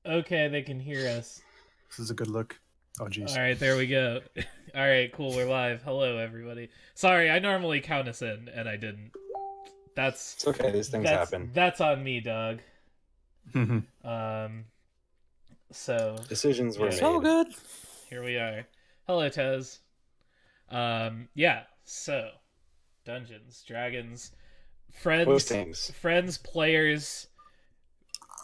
Okay, they can hear us. This is a good look. Oh, jeez. All right, there we go. All right, cool. We're live. Hello, everybody. Sorry, I normally count us in, and I didn't. It's okay. These things happen. That's on me, dog. So Decisions were made. So good. Here we are. Hello, Tez. Yeah. So, Dungeons, Dragons, friends, players,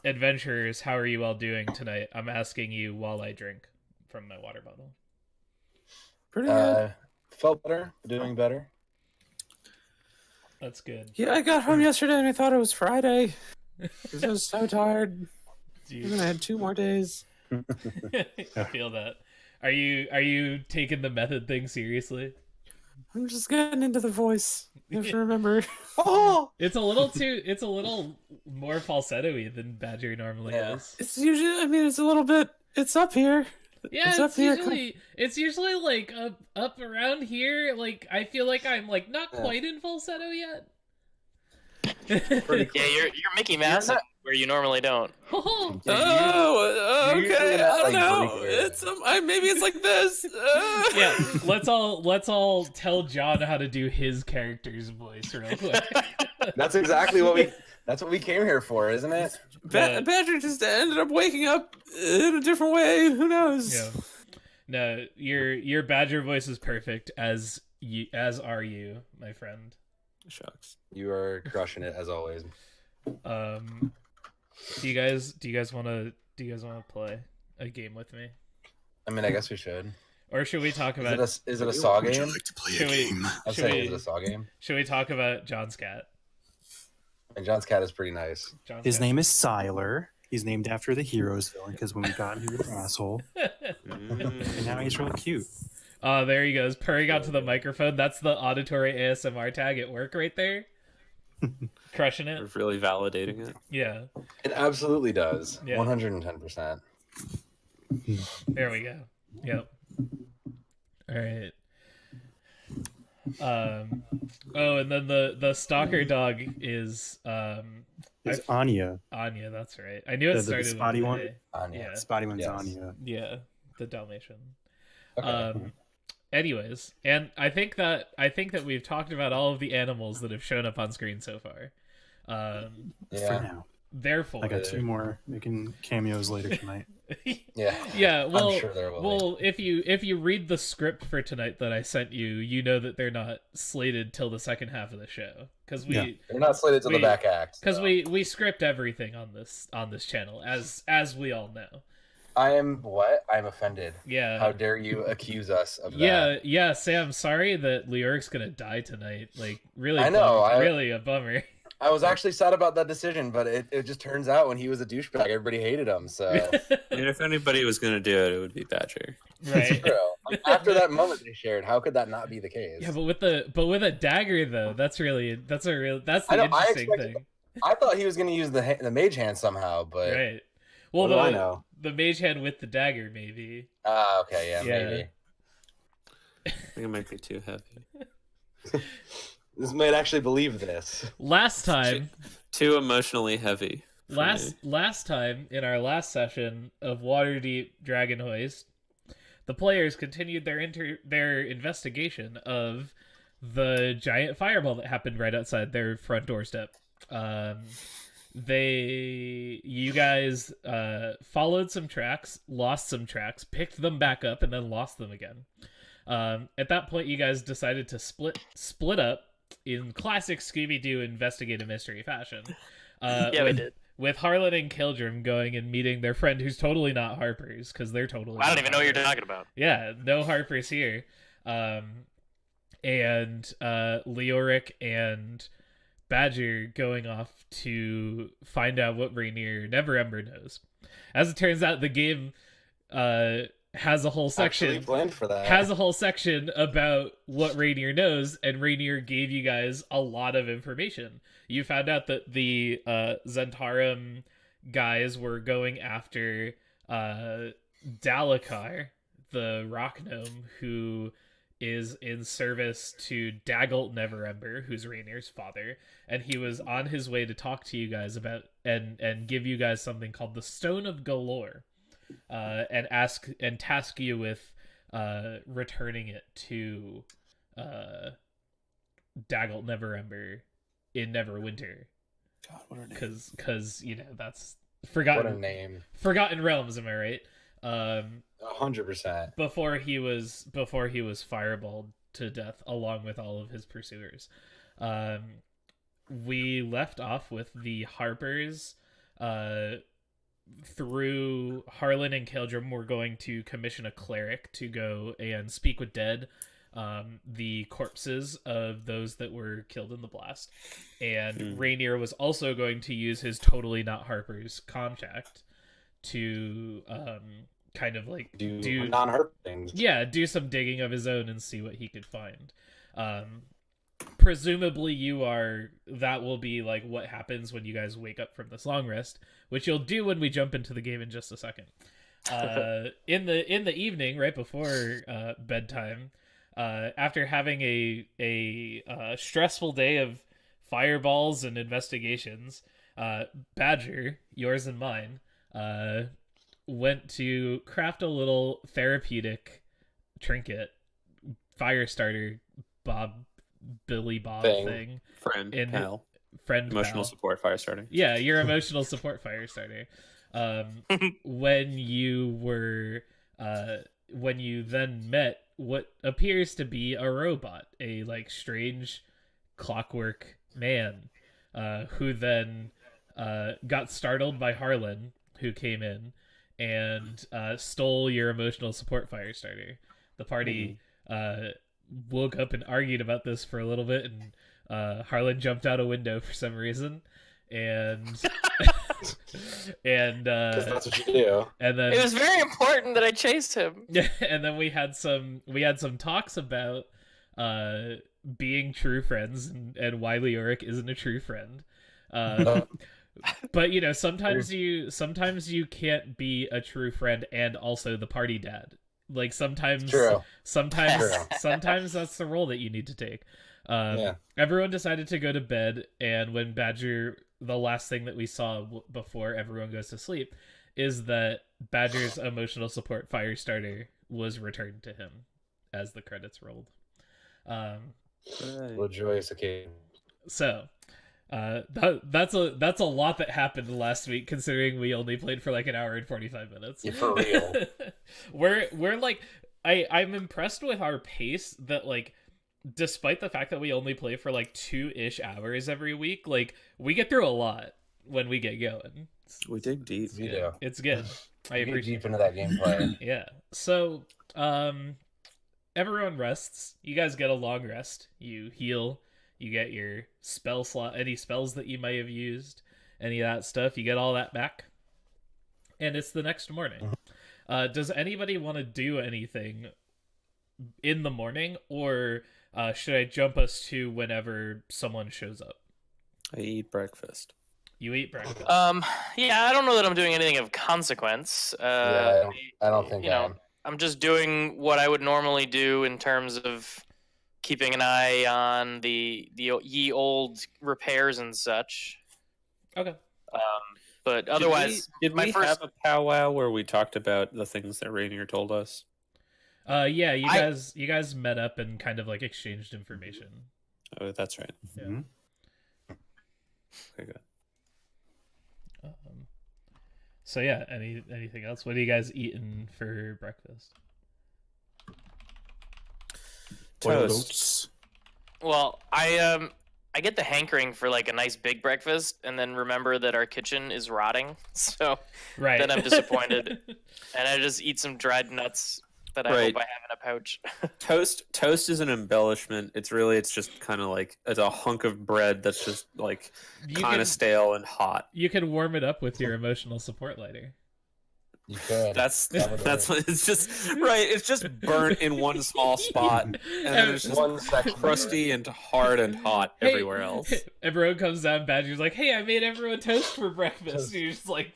adventurers. How are you all doing tonight? I'm asking you while I drink from my water bottle. Pretty good. Felt better. Doing better. That's good. Yeah, I got home yesterday and I thought it was Friday. Because I was so tired. And I had 2 more days. I feel that. Are you taking the method thing seriously? I'm just getting into the voice. You have to remember. It's a little more falsetto-y than Badger normally is. It's usually, it's a little bit, it's up here. Yeah, it's usually like up around here. Like I feel like I'm like not quite in falsetto yet. Cool. Yeah, you're Mickey Mouse where you normally don't. Okay. I don't know. Maybe it's like this. Yeah, let's all tell John how to do his character's voice real quick. That's what we came here for, isn't it? Badger just ended up waking up in a different way. Who knows? Yeah. No, your Badger voice is perfect as are you, my friend. Shucks. You are crushing it as always. Do you guys want to play a game with me? I mean, I guess we should. Or should we talk about? Is it a saw game? Would you like to play a game? I'd say it's a saw game. Should we talk about John's cat? And John's cat is pretty nice. His name is Siler. He's named after the Heroes villain because when we got him, he was an asshole. And now he's real cute. Oh, there he goes, purring onto the microphone. That's the auditory ASMR tag at work right there. Crushing it. We're really validating it. Yeah. It absolutely does. Yeah. 110%. There we go. Yep. All right. Oh, and then the stalker dog is Anya. Anya, that's right. I knew it started the spotty with one. A. Anya. Yeah. Spotty one's Yes. Anya. Yeah, the Dalmatian. Okay. Anyways, and I think that we've talked about all of the animals that have shown up on screen so far. For now. Therefore, I got 2 more making cameos later tonight. Yeah. Well, I'm sure there will well, if you read the script for tonight that I sent you, you know that they're not slated till the second half of the show because they're not slated till the back act. Because we script everything on this channel, as we all know. I'm offended. Yeah. How dare you accuse us of that? Yeah, Sam, sorry that Leoric's gonna die tonight. Like, really, I know. Really a bummer. I was actually sad about that decision, but it just turns out when he was a douchebag, everybody hated him. So I mean, if anybody was going to do it, it would be Badger. Right. True. After that moment they shared, how could that not be the case? Yeah, but with a dagger though, that's the interesting thing. I thought he was going to use the mage hand somehow, but right. Well, what do I know? The mage hand with the dagger, maybe. Okay, yeah, maybe. I think it might be too heavy. This might actually believe this. Last time, too emotionally heavy. Last time in our last session of Waterdeep Dragon Hoist, the players continued their investigation of the giant fireball that happened right outside their front doorstep. You guys followed some tracks, lost some tracks, picked them back up, and then lost them again. At that point, you guys decided to split up in classic Scooby-Doo investigative mystery fashion. Yeah, we did. With Harlan and Kildrum going and meeting their friend who's totally not Harper's, because they're totally I don't even know what you're talking about. Yeah, no Harper's here. And Leoric and Badger going off to find out what Rainier Neverember knows. As it turns out, the game has a whole section about what Rainier knows, and Rainier gave you guys a lot of information. You found out that the Zentarum guys were going after Dalakar, the rock gnome, who is in service to Daggelt Neverember, who's Rainier's father, and he was on his way to talk to you guys about and give you guys something called the Stone of Galore, and task you with returning it to Daggelt Neverember in Neverwinter. God, what a name. Because that's What a name. Forgotten Realms, am I right? 100%. Before he was fireballed to death along with all of his pursuers. We left off with the Harpers. Through Harlan and Keldrum, we're going to commission a cleric to go and speak with dead, the corpses of those that were killed in the blast. And Rainier was also going to use his totally not Harper's contact to kind of like do non-herp things. Yeah, do some digging of his own and see what he could find. Presumably that will be like what happens when you guys wake up from this long rest, which you'll do when we jump into the game in just a second. In the evening, right before bedtime, after having a stressful day of fireballs and investigations, Badger, yours and mine, went to craft a little therapeutic trinket, fire starter, Billy Bob thing. Friend, emotional pal. support fire starter. Yeah, your emotional support fire starter. When you then met what appears to be a robot, a like strange clockwork man, who then got startled by Harlan, who came in and stole your emotional support fire starter. The party woke up and argued about this for a little bit, and Harlan jumped out a window for some reason, and and 'Cause that's what you do. and then It was very important that I chased him. and then we had some talks about being true friends and why Leoric isn't a true friend. But sometimes you can't be a true friend and also the party dad. Like sometimes that's the role that you need to take. Everyone decided to go to bed, and when Badger, the last thing that we saw before everyone goes to sleep is that Badger's emotional support fire starter was returned to him as the credits rolled. What a joyous occasion. So that's a lot that happened last week, considering we only played for like an hour and 45 minutes. Yeah, for real. we're like, I'm impressed with our pace, that like despite the fact that we only play for like 2-ish hours every week, like we get through a lot when we get going. We dig deep. We do. It's good. I We get appreciate deep into that gameplay. Yeah. So everyone rests. You guys get a long rest. You heal. You get your spell slot, any spells that you might have used, any of that stuff. You get all that back. And it's the next morning. Does anybody want to do anything in the morning, or should I jump us to whenever someone shows up? I eat breakfast. You eat breakfast. Yeah, I don't know that I'm doing anything of consequence. I don't think I'm just doing what I would normally do in terms of keeping an eye on the ye old repairs and such. Okay. But otherwise, did we have a powwow where we talked about the things that Rainier told us? Yeah, you guys met up and kind of like exchanged information. Oh, that's right. Yeah. Mm-hmm. Okay, good. So yeah, anything else? What are you guys eating for breakfast? Toast. Well, I get the hankering for like a nice big breakfast, and then remember that our kitchen is rotting. So Right. then I'm disappointed, and I just eat some dried nuts that I hope I have in a pouch. Toast is an embellishment. It's just kind of like it's a hunk of bread that's just like kind of stale and hot. You can warm it up with your emotional support lighter. You could. That's what it's just right. It's just burnt in one small spot, and then it's just one section crusty and hard and hot everywhere else. Everyone comes down. Badger's like, "Hey, I made everyone toast for breakfast." And you're just like,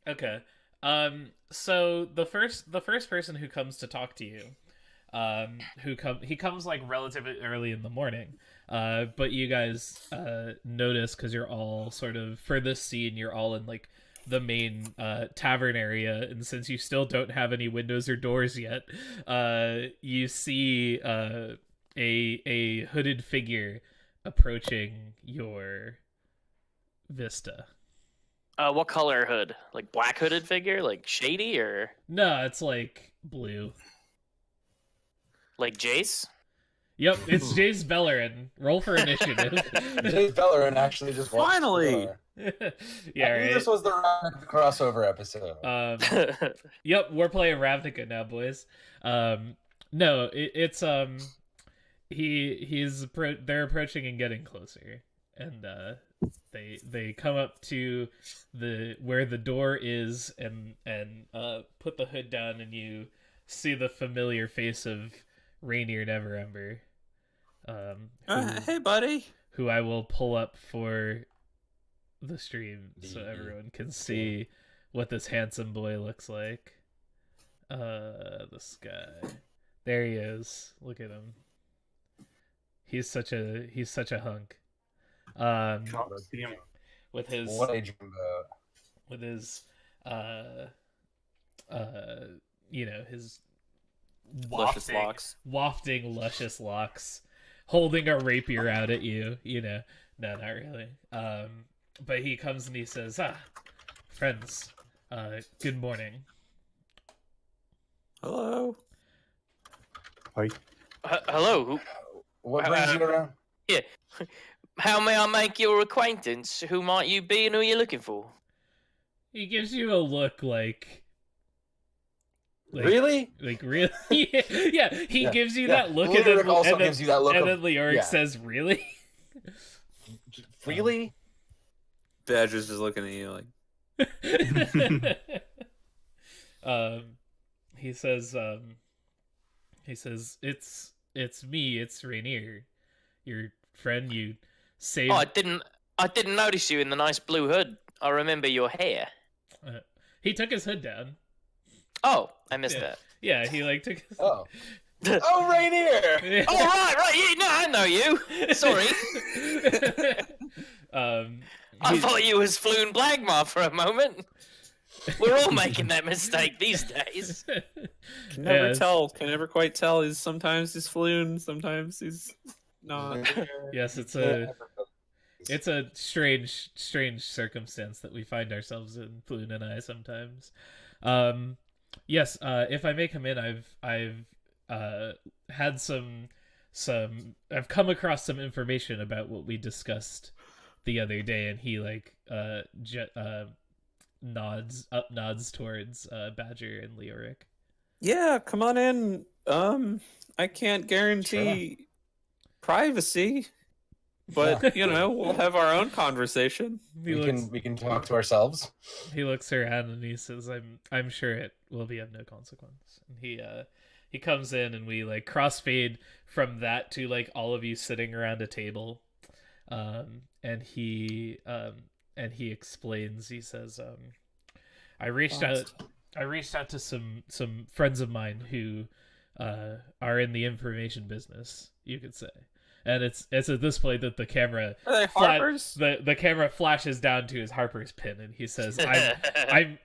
okay. So the first person who comes to talk to you, he comes like relatively early in the morning. But you guys notice, because you're all sort of, for this scene, you're all in like the main tavern area, and since you still don't have any windows or doors yet, you see a hooded figure approaching your vista. What color hood? Like black hooded figure? Like shady or No, it's like blue. like Jace? Yep, it's Jace Bellerin. Roll for initiative. Jace Bellerin actually just walked Finally! through the door. Yeah, I knew right. this was the Ravnica crossover episode. Yep, we're playing Ravnica now, boys. No, it's they're approaching and getting closer, and they come up to where the door is, and put the hood down, and you see the familiar face of Rainier Neverember. Hey, buddy. Who I will pull up for the stream so everyone can see what this handsome boy looks like. This guy. There he is. Look at him. He's such a hunk. With his What age about? with his his Luscious locks. wafting luscious locks, holding a rapier out at you. No, not really. But he comes and he says, friends, good morning. Hello. Hi. Hello. What brings you around? Yeah. How may I make your acquaintance? Who might you be and who are you looking for? He gives you a look like Really? Like really? Yeah. He gives you that look, Leoric and then also gives you that look and of- then Leoric yeah. says, "Really?" Really? Badger's just looking at you like, He says, it's me, it's Rainier, your friend. You saved. Oh, I didn't notice you in the nice blue hood. I remember your hair. He took his hood down. Oh, I missed Yeah. that. Yeah, he like took. His... Oh. Oh, Rainier! Oh, right. Yeah, no, I know you. Sorry. I thought you was Floon Blagmar for a moment. We're all making that mistake these days. can never Yes. tell. Can never quite tell. Sometimes he's Floon, sometimes he's not. Yes, it's a strange circumstance that we find ourselves in, Floon and I, sometimes. Yes, if I may come in, I've had some I've come across some information about what we discussed the other day, and he like nods towards Badger and Leoric. Yeah, come on in. I can't guarantee privacy, but we'll have our own conversation. We can talk to ourselves. He looks around and he says, "I'm sure it will be of no consequence." And he comes in, and we like crossfade from that to like all of you sitting around a table, and he explains. He says, I reached out to some friends of mine who are in the information business, you could say. And it's at this point that the camera Are they Harpers? the camera flashes down to his Harper's pin, and he says,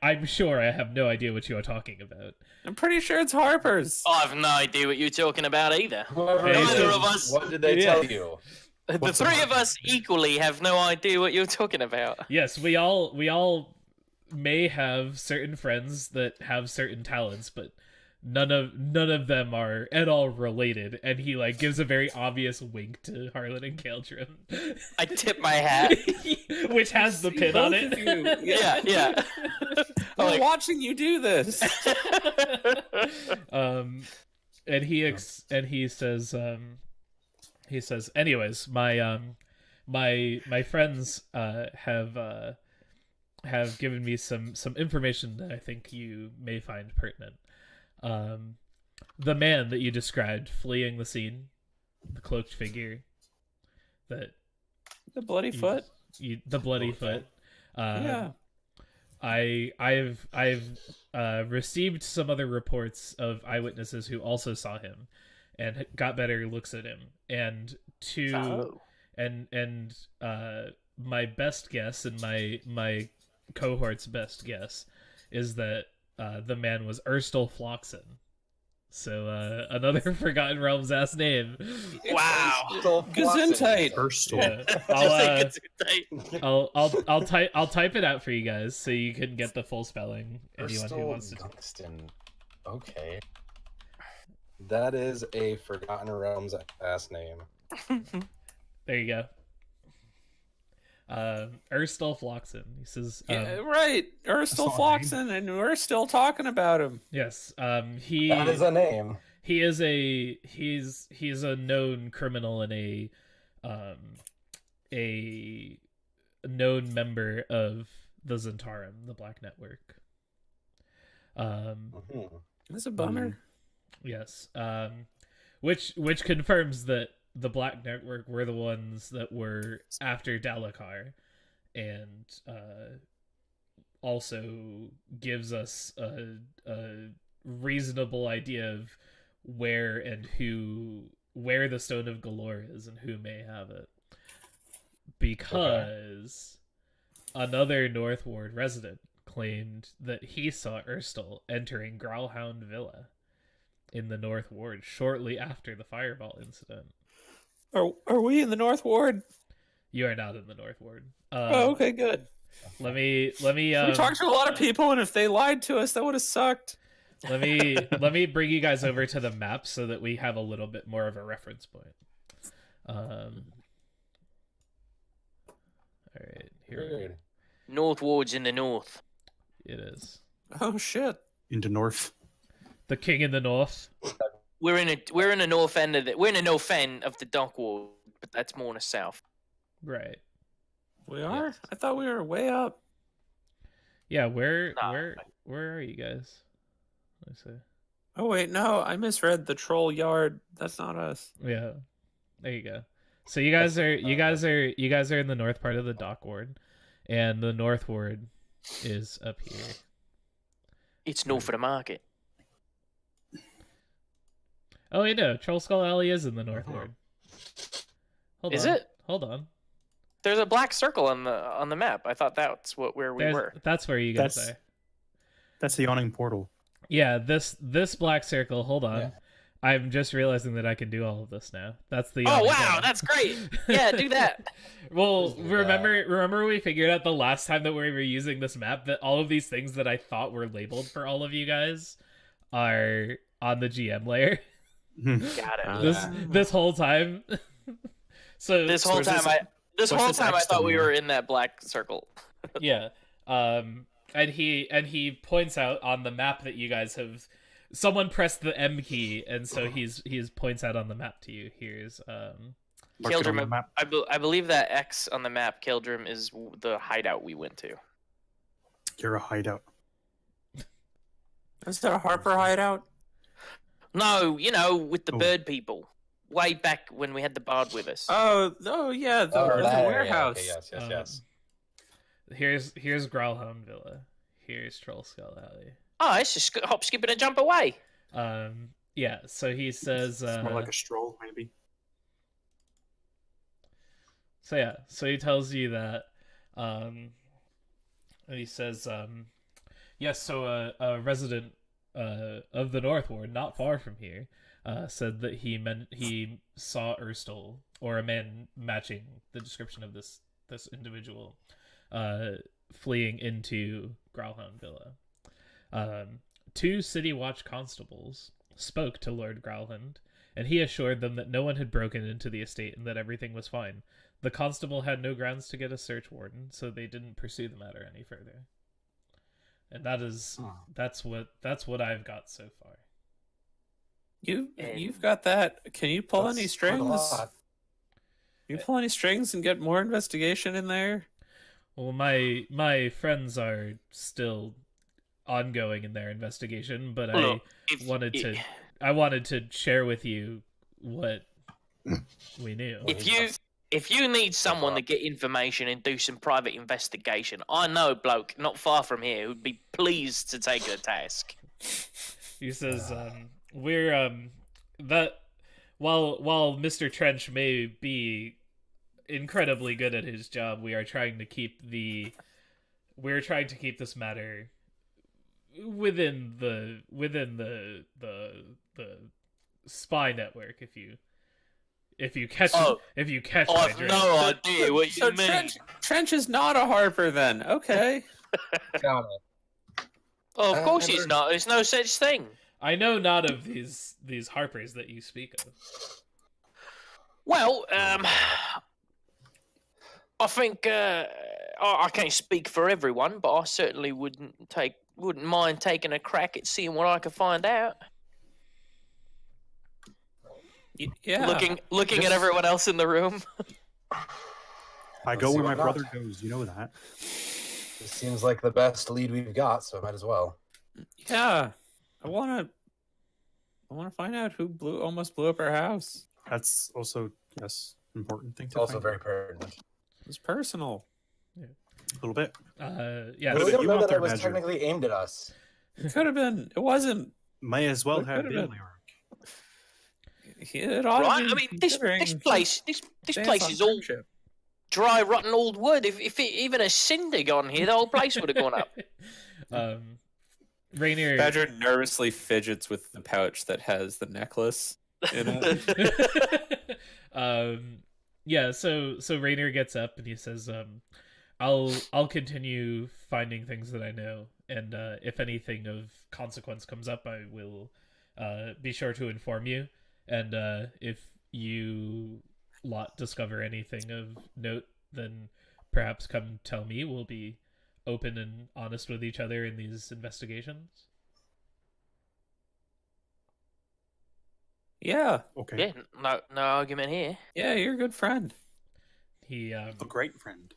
I'm sure I have no idea what you are talking about." I'm pretty sure it's Harpers. I have no idea what you're talking about either. Whoever Hey, it Neither is, of us. What did they tell you? The three of us equally have no idea what you're talking about. Yes, we all may have certain friends that have certain talents, but none of them are at all related. And he like gives a very obvious wink to Harlan and Kaldrum, I tip my hat. which has the pin on it. Yeah. I'm Like- watching you do this. And he says, anyways, my friends have given me some information that I think you may find pertinent. The man that you described fleeing the scene, the cloaked figure, that The bloody foot. the bloody foot. Yeah. I've received some other reports of eyewitnesses who also saw him, and got better looks at him. And my best guess and my cohort's best guess is that the man was Erstal Floxen. So another Forgotten Realms ass name. Wow. Gesundheit. Erstal. Yeah. I'll type it out for you guys so you can get the full spelling. Anyone who wants to. Dunstan. Okay. That is a Forgotten Realms ass name. There you go. Erstal Floxen. He says, Yeah, right. Erstal Floxen, and we're still talking about him. yes. That is a name. He's a known criminal and a known member of the Zentarum, the Black Network. That's a bummer. Yes. Which confirms that the Black Network were the ones that were after Dalekar, and also gives us a reasonable idea of where the Stone of Galore is and who may have it. Because another North Ward resident claimed that he saw Erstal entering Growlhound Villa in the North Ward shortly after the Fireball incident. Are we in the North Ward? You are not in the North Ward. Oh, okay, good. Let me. We talked to a lot of people, and if they lied to us, that would have sucked. let me bring you guys over to the map so that we have a little bit more of a reference point. All right, here North Ward's in the north. it is. Oh shit! Into North. The King in the North. We're in the north end of the Dock Ward, but that's more in the south. Right. We are. Yes. I thought we were way up. Yeah. Where Nah. are you guys? Let's see. Oh wait, no, I misread the Troll Yard. That's not us. Yeah. There you go. So you guys are in the north part of the Dock Ward, and the North Ward is up here. It's north of the market. Oh, you know, Troll Skull Alley is in the North Ward. Is it? Hold on. There's a black circle on the map. I thought that's where we were. That's where you guys That's- are. That's the yawning portal. Yeah, this black circle. Hold on. Yeah. I'm just realizing that I can do all of this now. That's the. Oh wow, that's great. Yeah, do that. Well, Do that. remember we figured out the last time that we were using this map that all of these things that I thought were labeled for all of you guys are on the GM layer. Got it. This whole time. So This whole where's time this- what's this I X thought doing we here? were in that black circle. yeah. And he points out on the map that you guys have. Someone pressed the M key, and so he's points out on the map to you. Here's Mark it on the Kildrim, map. I believe that X on the map, Kildrim, is the hideout we went to. You're a hideout. Is that a Harper hideout? No, with the Oh. bird people. Way back when we had the bard with us. Oh yeah, the that area, warehouse. okay, yes. Here's Growlhound Villa. Here's Troll Skull Alley. Oh, it's just hop, skip, and a jump away. Yeah. So he says. It's more like a stroll, maybe. So yeah. So he tells you that. And he says, yes. So a resident of the North Ward, not far from here, said that he saw Erstal, or a man matching the description of this individual, fleeing into Growlhound Villa. Two City Watch constables spoke to Lord Growlhound, and he assured them that no one had broken into the estate and that everything was fine. The constable had no grounds to get a search warrant, so they didn't pursue the matter any further. And that's what I've got so far. You've got that. Can you pull any That's quite a strings? lot. You pull any strings and get more investigation in there? Well, my friends are still ongoing in their investigation, but Look, I wanted to share with you what we knew. If you If you need someone to get information and do some private investigation, I know a bloke not far from here who'd be pleased to take the task. He says, "We're that while Mr. Trench may be incredibly good at his job, we're trying to keep this matter within the spy network. If you catch my I've drift." no idea what you mean. Trench is not a Harper then. Okay. Got it. Oh, of course he's not. There's no such thing. I know not of these Harpers that you speak of. Well, I think I can't speak for everyone, but I certainly wouldn't mind taking a crack at seeing what I could find out. Yeah. Looking at everyone else in the room. I go see where my what brother not. goes. You know that. This seems like the best lead we've got, so I might as well. Yeah. I wanna find out who almost blew up our house. That's also important thing It's to also find very out. pertinent. It's personal. A little bit. Yeah. But we don't you know out that there, it was Badger. technically aimed at us. It could have been. It wasn't. May as well It have could've been been. Leoric. It ought to Right? be I mean, this considering place stance place on is all friendship. dry, rotten old wood. If even a cinder got in here, the whole place would have gone up. Rainier. Badger nervously fidgets with the pouch that has the necklace in it. Yeah. So Rainier gets up and he says, I'll continue finding things that I know, and if anything of consequence comes up, I will be sure to inform you. And if you lot discover anything of note, then perhaps come tell me. We'll be open and honest with each other in these investigations. Yeah. Okay. Yeah, no argument here. Yeah, you're a good friend. He A great friend.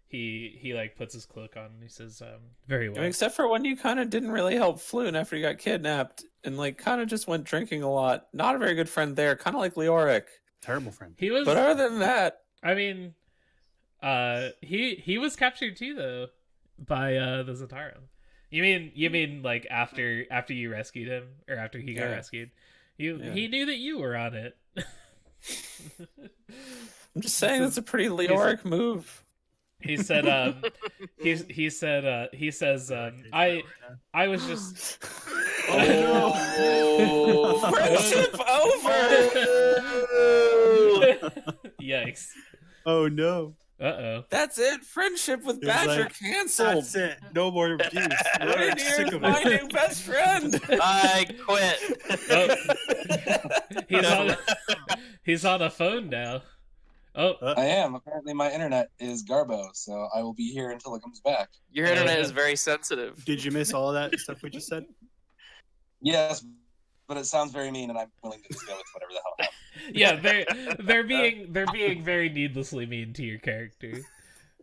he like puts his cloak on and he says, very I well. mean, except for when you kind of didn't really help Floon after he got kidnapped and like kind of just went drinking a lot. Not a very good friend there. Kind of like Leoric. Terrible friend. He was, But other than that, I mean, he was captured too though by the Zataran. You mean like after you rescued him, or after he got Yeah. rescued? He Yeah. knew that you were on it. I'm just saying that's a pretty Leoric move. He said, he says, I was just. Oh, friendship over. Yikes! Oh no. Uh-oh. That's it. Friendship with It's Badger like, canceled. That's it. No more abuse. We're Right sick here, of my it. new best friend. I quit. Oh. He's on a phone now. Oh, I am. Apparently, my internet is Garbo, so I will be here until it comes back. Your internet is very sensitive. Did you miss all of that stuff we just said? Yes, but it sounds very mean, and I'm willing to just go with whatever the hell happens. yeah, they're being very needlessly mean to your character.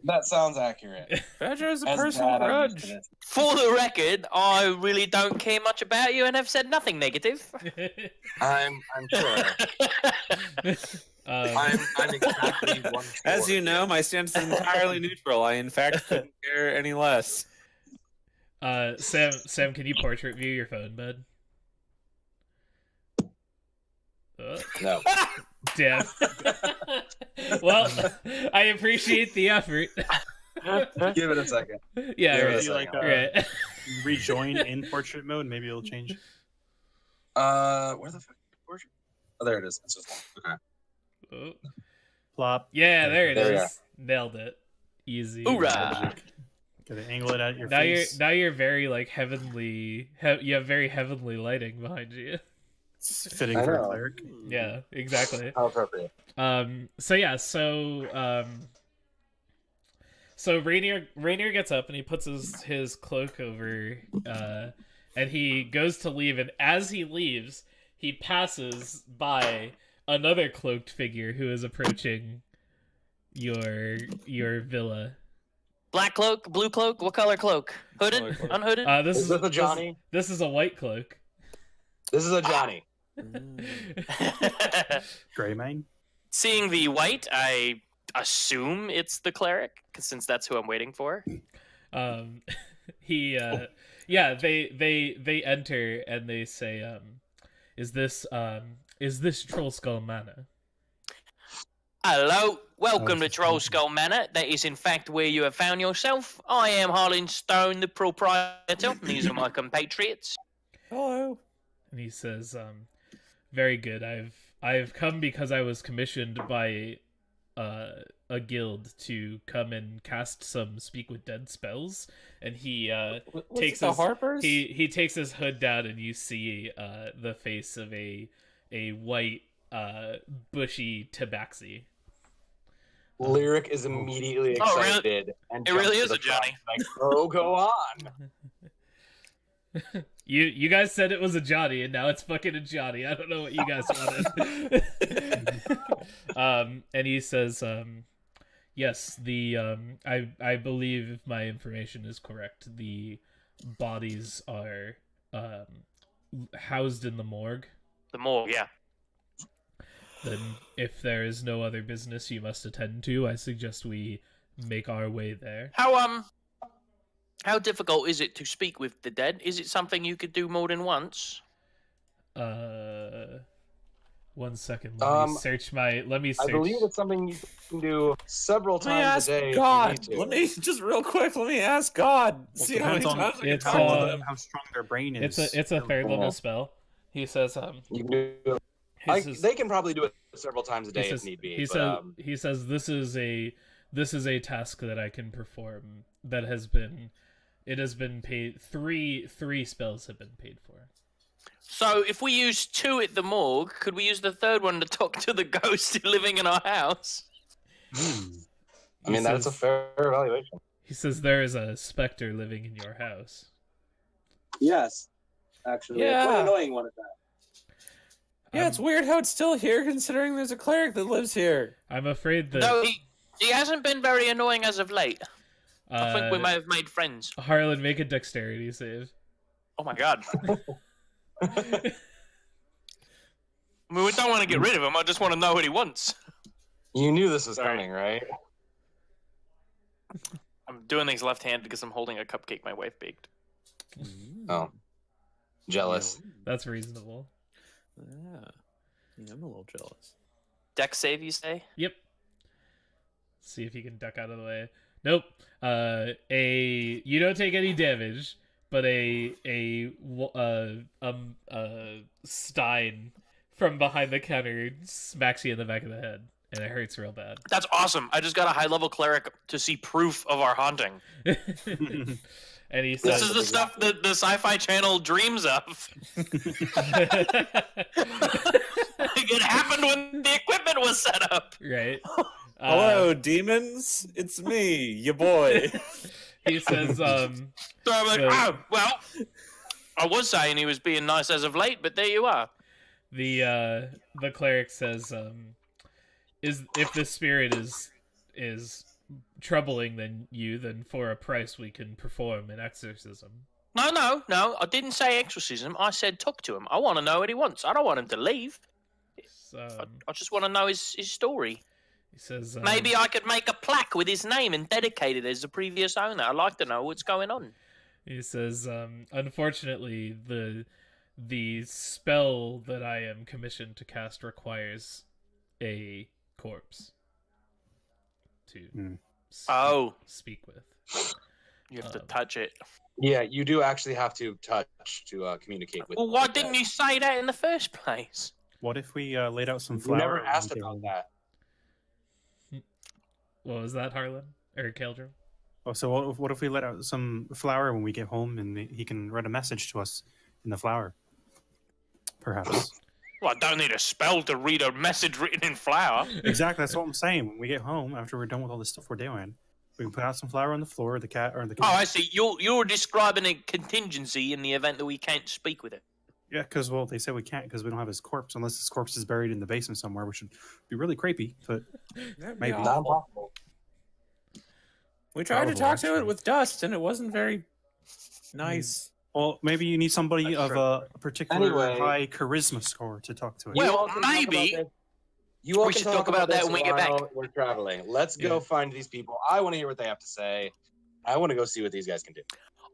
That sounds accurate. Badger has a As personal bad, I'm used grudge. to this. For the record, I really don't care much about you and have said nothing negative. I'm sure. I'm exactly 1/4. As you know, my stance is entirely neutral. I, in fact, couldn't care any less. Sam, can you portrait view your phone, bud? No. Damn. Well, I appreciate the effort. Give it a second. Yeah, Yeah, right. it's like, right. Rejoin in portrait mode. Maybe it'll change. Where the fuck? Oh, there it is. It's just okay. Oh. Plop. Yeah, there it There we are. is. Nailed it. Easy. Hoorah! Gotta angle it at your Now face. you're very like heavenly. You have very heavenly lighting behind you. It's fitting I for a know. cleric. Yeah, exactly. How appropriate. So Rainier gets up and he puts his cloak over, and he goes to leave, and as he leaves, he passes by another cloaked figure who is approaching your villa. Black cloak, blue cloak, what color cloak? Hooded, Color cloak. unhooded? Is this a Johnny? This is a white cloak. This is a Johnny. Greymane. Seeing the white, I assume it's the cleric, since that's who I'm waiting for. He yeah, they enter and they say, is this Troll Skull Manor? Hello, welcome to just Troll thinking. Skull Manor. That is in fact where you have found yourself. I am Harlan Stone, the proprietor. And these are my compatriots. Hello. And he says, very good. I've come because I was commissioned by a guild to come and cast some speak with dead spells. And he takes the his Harpers? he takes his hood down, and you see the face of a white bushy tabaxi. Lyric is immediately Oh, really? excited. And It really jumps to is the a Johnny. front, Like, oh, go on. You guys said it was a Johnny, and now it's fucking a Johnny. I don't know what you guys wanted. And he says, yes, the I believe if my information is correct, the bodies are housed in the morgue. The morgue, yeah. Then, if there is no other business you must attend to, I suggest we make our way there. How difficult is it to speak with the dead? Is it something you could do more than once? 1 second. Let me search. I believe it's something you can do several Let me times ask a day. if you God. need to. Let me just real quick. Let me ask God. See how many Depends on times I can it's, talk to uh, them. how strong their brain is. It's a third level spell. He says, You can do they can probably do it several times a day if need be. He says this is a task that I can perform that has been paid. Three spells have been paid for. So if we use 2 at the morgue, could we use the third one to talk to the ghost living in our house? I mean, that's a fair evaluation. He says there is a specter living in your house. Yes, actually. Yeah. What an annoying one is that? Yeah, it's weird how it's still here considering there's a cleric that lives here. I'm afraid that No, he hasn't been very annoying as of late. I think we may have made friends. Harlan, make a dexterity save. Oh my god. I mean, we don't want to get rid of him. I just want to know what he wants. You knew this was Sorry. coming, right? I'm doing things left-handed because I'm holding a cupcake my wife baked. Oh, jealous. That's reasonable. Yeah. I'm a little jealous. Dex save, you say? Yep. See if you can duck out of the way. Nope. You don't take any damage, but a stein from behind the counter smacks you in the back of the head, and it hurts real bad. That's awesome. I just got a high-level cleric to see proof of our haunting. And he This says, is the stuff that the Sci-Fi Channel dreams of. It happened when the equipment was set up. right. Hello, demons. It's me, your boy. He says, So I'm like, So- oh, well, I was saying he was being nice as of late, but there you are. the cleric says, if the spirit is troubling then for a price we can perform an exorcism. No, I didn't say exorcism. I said talk to him. I want to know what he wants. I don't want him to leave. So, I just want to know his story. he says, Maybe I could make a plaque with his name and dedicate it as the previous owner. I'd like to know what's going on. he says, unfortunately, the spell that I am commissioned to cast requires a corpse to speak with. You have to touch it. Yeah, you do actually have to touch to communicate with. Well, why the didn't dead. you say that in the first place? What if we laid out some You flour? never and asked we about gave- that. What was that, Harlan? Or Keldrum? Oh, so what if we let out some flour when we get home, and he can write a message to us in the flour? Perhaps. Well, I don't need a spell to read a message written in flour. Exactly. That's what I'm saying. When we get home, after we're done with all this stuff we're doing, we can put out some flour on the floor. The cat or the Oh, I see. You're describing a contingency in the event that we can't speak with it. Yeah, because they say we can't because we don't have his corpse unless his corpse is buried in the basement somewhere, which would be really creepy. But maybe. Not impossible. We tried to Probably, talk to it actually. with dust, and it wasn't very nice. Well, maybe you need somebody That's of true. a particular Anyway. high charisma score to talk to it. Well, also talk about maybe. this- You all We can should talk about that this when we get back. while we're traveling. Let's go Yeah. find these people. I want to hear what they have to say. I want to go see what these guys can do.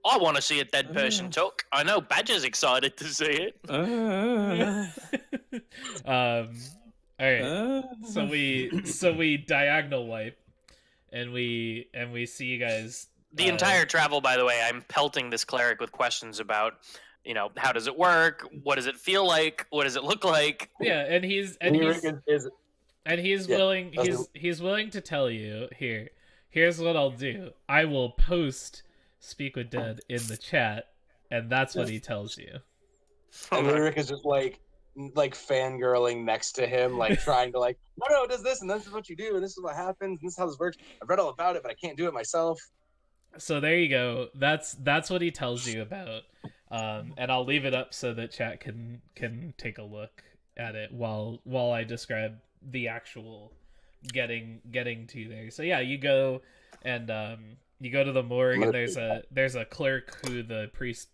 I want to see a dead person talk. I know Badger's excited to see it. All right. So we diagonal wipe, and we see you guys. The entire travel, by the way, I'm pelting this cleric with questions about, how does it work? What does it feel like? What does it look like? Yeah, and he's willing he's willing to tell you here's what I'll do. I will post Speak with Dead in the chat, and that's what he tells you. And Lyric is just like fangirling next to him, like trying to no, it does this, and this is what you do, and this is what happens, and this is how this works. I've read all about it, but I can't do it myself. So there you go. That's what he tells you about. And I'll leave it up so that chat can take a look at it while I describe the actual getting to there. So yeah, you go and you go to the morgue, and there's a clerk who the cleric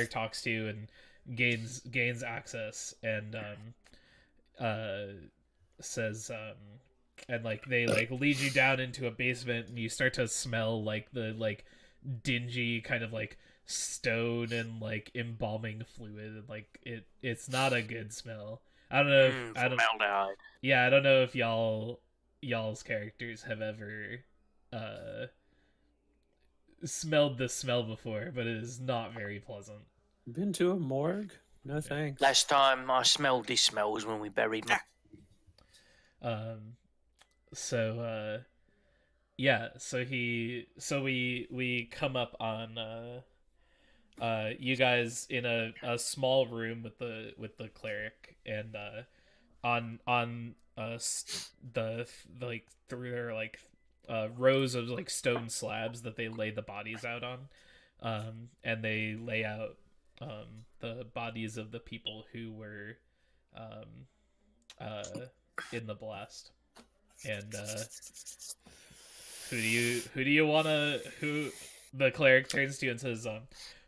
talks to and gains access, and says and they lead you down into a basement, and you start to smell the dingy kind of stone and embalming fluid, and it's not a good smell. I don't know if Formaldehyde. I don't know if y'all's characters have ever smelled this smell before, but it is not very pleasant. Been to a morgue? No thanks. Last time I smelled this smell was when we buried my... So we come up on you guys in a small room with the cleric, and on the through their rows of stone slabs that they lay the bodies out on, and they lay out the bodies of the people who were in the blast. And who do you wanna, the cleric turns to you and says,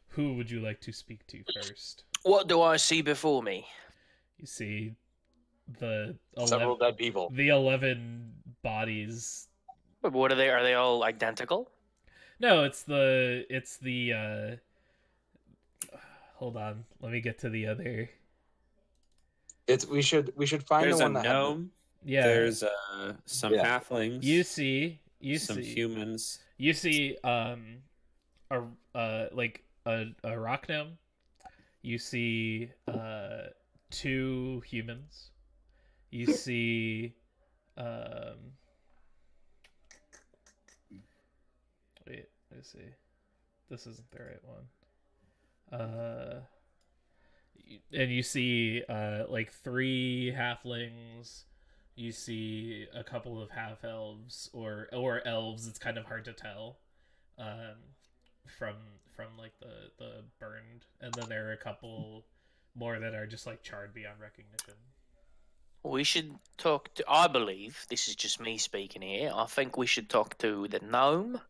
who would you like to speak to first? What do I see before me? You see the Several dead people. The 11 bodies. But what are they? Are they all identical? No, it's the hold on, let me get to the other. We should find There's the a one that gnome. Yeah, There's some halflings. you see some humans. You see a rock gnome. You see 2 humans. You see wait, let's see. This isn't the right one. And you see 3 halflings. You see a couple of half elves or elves. It's kind of hard to tell from the burned, and then there are a couple more that are just charred beyond recognition. We should talk to... I believe, this is just me speaking here, I think we should talk to the gnome,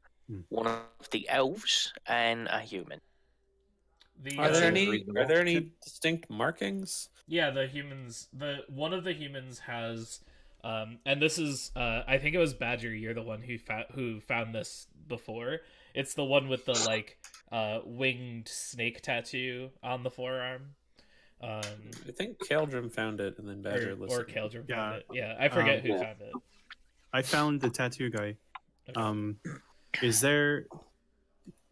one of the elves, and a human. Are there any distinct markings? Yeah, the humans. One of the humans has, and this is I think it was Badger. You're the one who found this before. It's the one with the winged snake tattoo on the forearm. I think Kaldrum found it, and then Badger listened. Or Kaldrum found it. Yeah, I forget who found it. I found the tattoo guy. Okay. Is there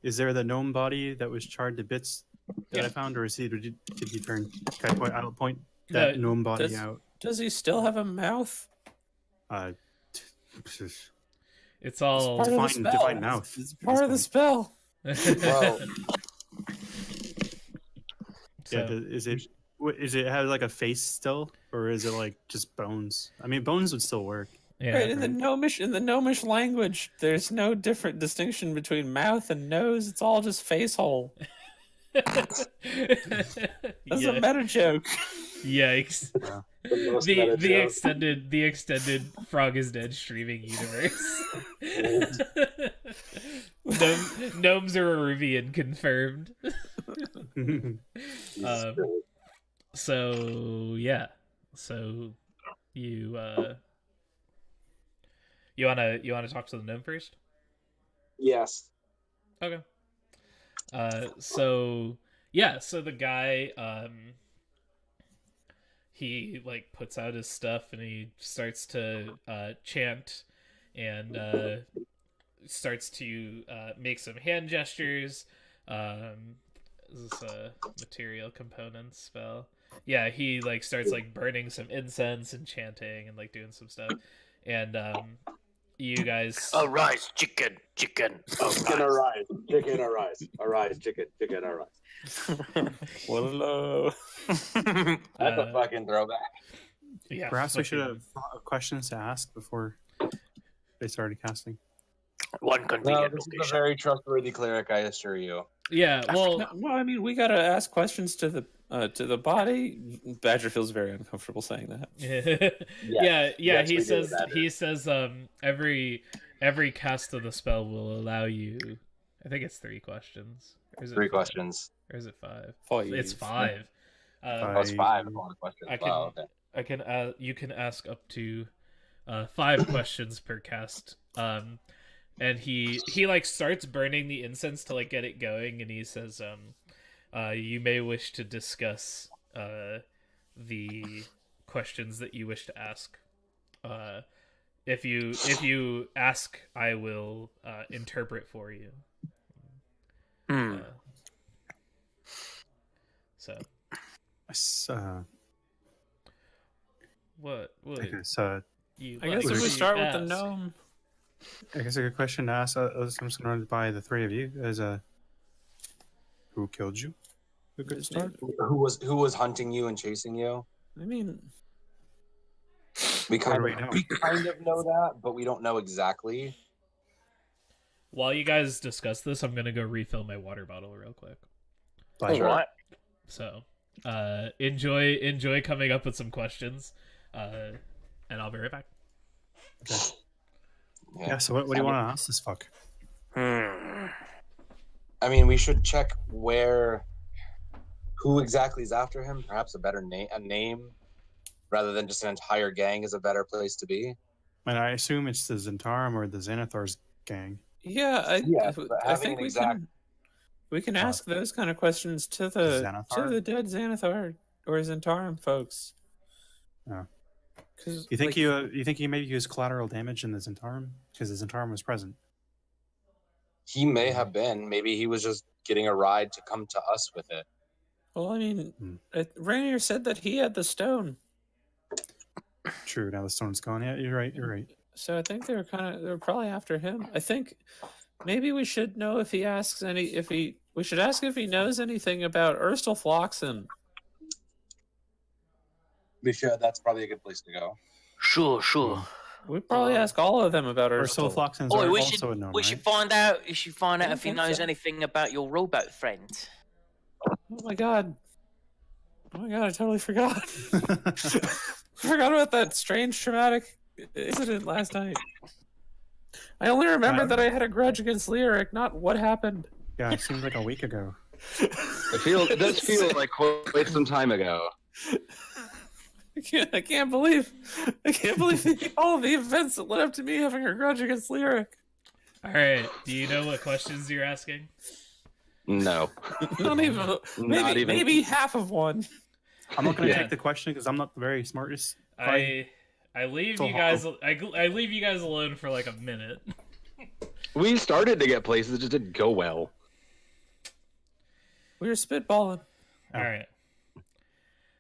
the gnome body that was charred to bits that I found, or did he turn? I'll point that gnome body out. Does he still have a mouth? It's all define mouth. It's part of the spell. Well, yeah. Is it have a face still, or is it just bones? I mean, bones would still work. Yeah. Right, in the gnomish language, there's no different distinction between mouth and nose. It's all just face hole. That's a meta joke. Yikes. Yeah. The extended Frog is Dead streaming universe. Gnomes are Aruvian confirmed. So yeah. So You you wanna talk to the gnome first? Yes. Okay. So yeah, so the guy he like puts out his stuff and he starts to chant and starts to make some hand gestures. Is this a material component spell? Yeah, he like starts like burning some incense and chanting and like doing some stuff. And you guys Arise, chicken, chicken. Chicken arise, chicken arise, arise, chicken, chicken arise. Hello. That's a fucking throwback. yeah, Perhaps we should fucking- have thought of questions to ask before they started casting. One No, convenient this is a location. very trustworthy cleric, I assure you. Yeah, well, No, I mean we gotta ask questions to the body. Badger feels very uncomfortable saying that. yeah, Yes, he we do, says Badger. every cast of the spell will allow you, I think it's 3 questions. Or is it 3 5? questions. Or is it 5? 5. It's 5. Oh, it's 5 if all the questions. I can Wow, okay. I can you can ask up to 5 questions per cast. And he like starts burning the incense to like get it going, and he says you may wish to discuss the questions that you wish to ask. If you ask, I will interpret for you. So what I guess, you I guess like if we to start with the ask? gnome. I guess a good question to ask. I'm just going to run it by the 3 of you. Is who killed you? A good start. Who was hunting you and chasing you? I mean, We kind do we of know? know that, but we don't know exactly. While you guys discuss this, I'm gonna go refill my water bottle real quick. Pleasure. Alright. So, enjoy coming up with some questions, and I'll be right back. Yeah. So what do you want to ask this fuck? I mean, we should check who exactly is after him. Perhaps a name, rather than just an entire gang, is a better place to be. And I assume it's the Zentarum or the Xanathar's gang. yeah, Yes, but I having think an we exact- can ask those kind of questions to the Xanathar? dead Xanathar or Zentarum folks. Oh. Because You think you think he maybe used collateral damage in the Zentarum because the Zentarum was present? He may have been. Maybe he was just getting a ride to come to us with it. Well, I mean, Rainier said that he had the stone, True. Now the stone's gone. Yeah, you're right. You're right. so I think they were probably after him. I think maybe we should know if he asks we should ask if he knows anything about Erstelfloxen. We should. That's probably a good place to go. Sure. We'd probably ask all of them about Or Erstel. Sulfloxens Oh, are we also should known, we right? should find out. You should find I out don't if he think knows so. anything about your rowboat friend. Oh my god! I totally forgot. I forgot about that strange traumatic incident last night. I only remember that I had a grudge against Lyric, not what happened. Yeah, it seems like a week ago. It does feel like quite some time ago. I can't believe all of the events that led up to me having a grudge against Lyric. All right. Do you know what questions you're asking? No. Not even maybe half of one. I'm not going to Yeah. take the question because I'm not the very smartest. I leave So you guys. I leave you guys alone for like a minute. We started to get places, it just didn't go well. We were spitballing. All right.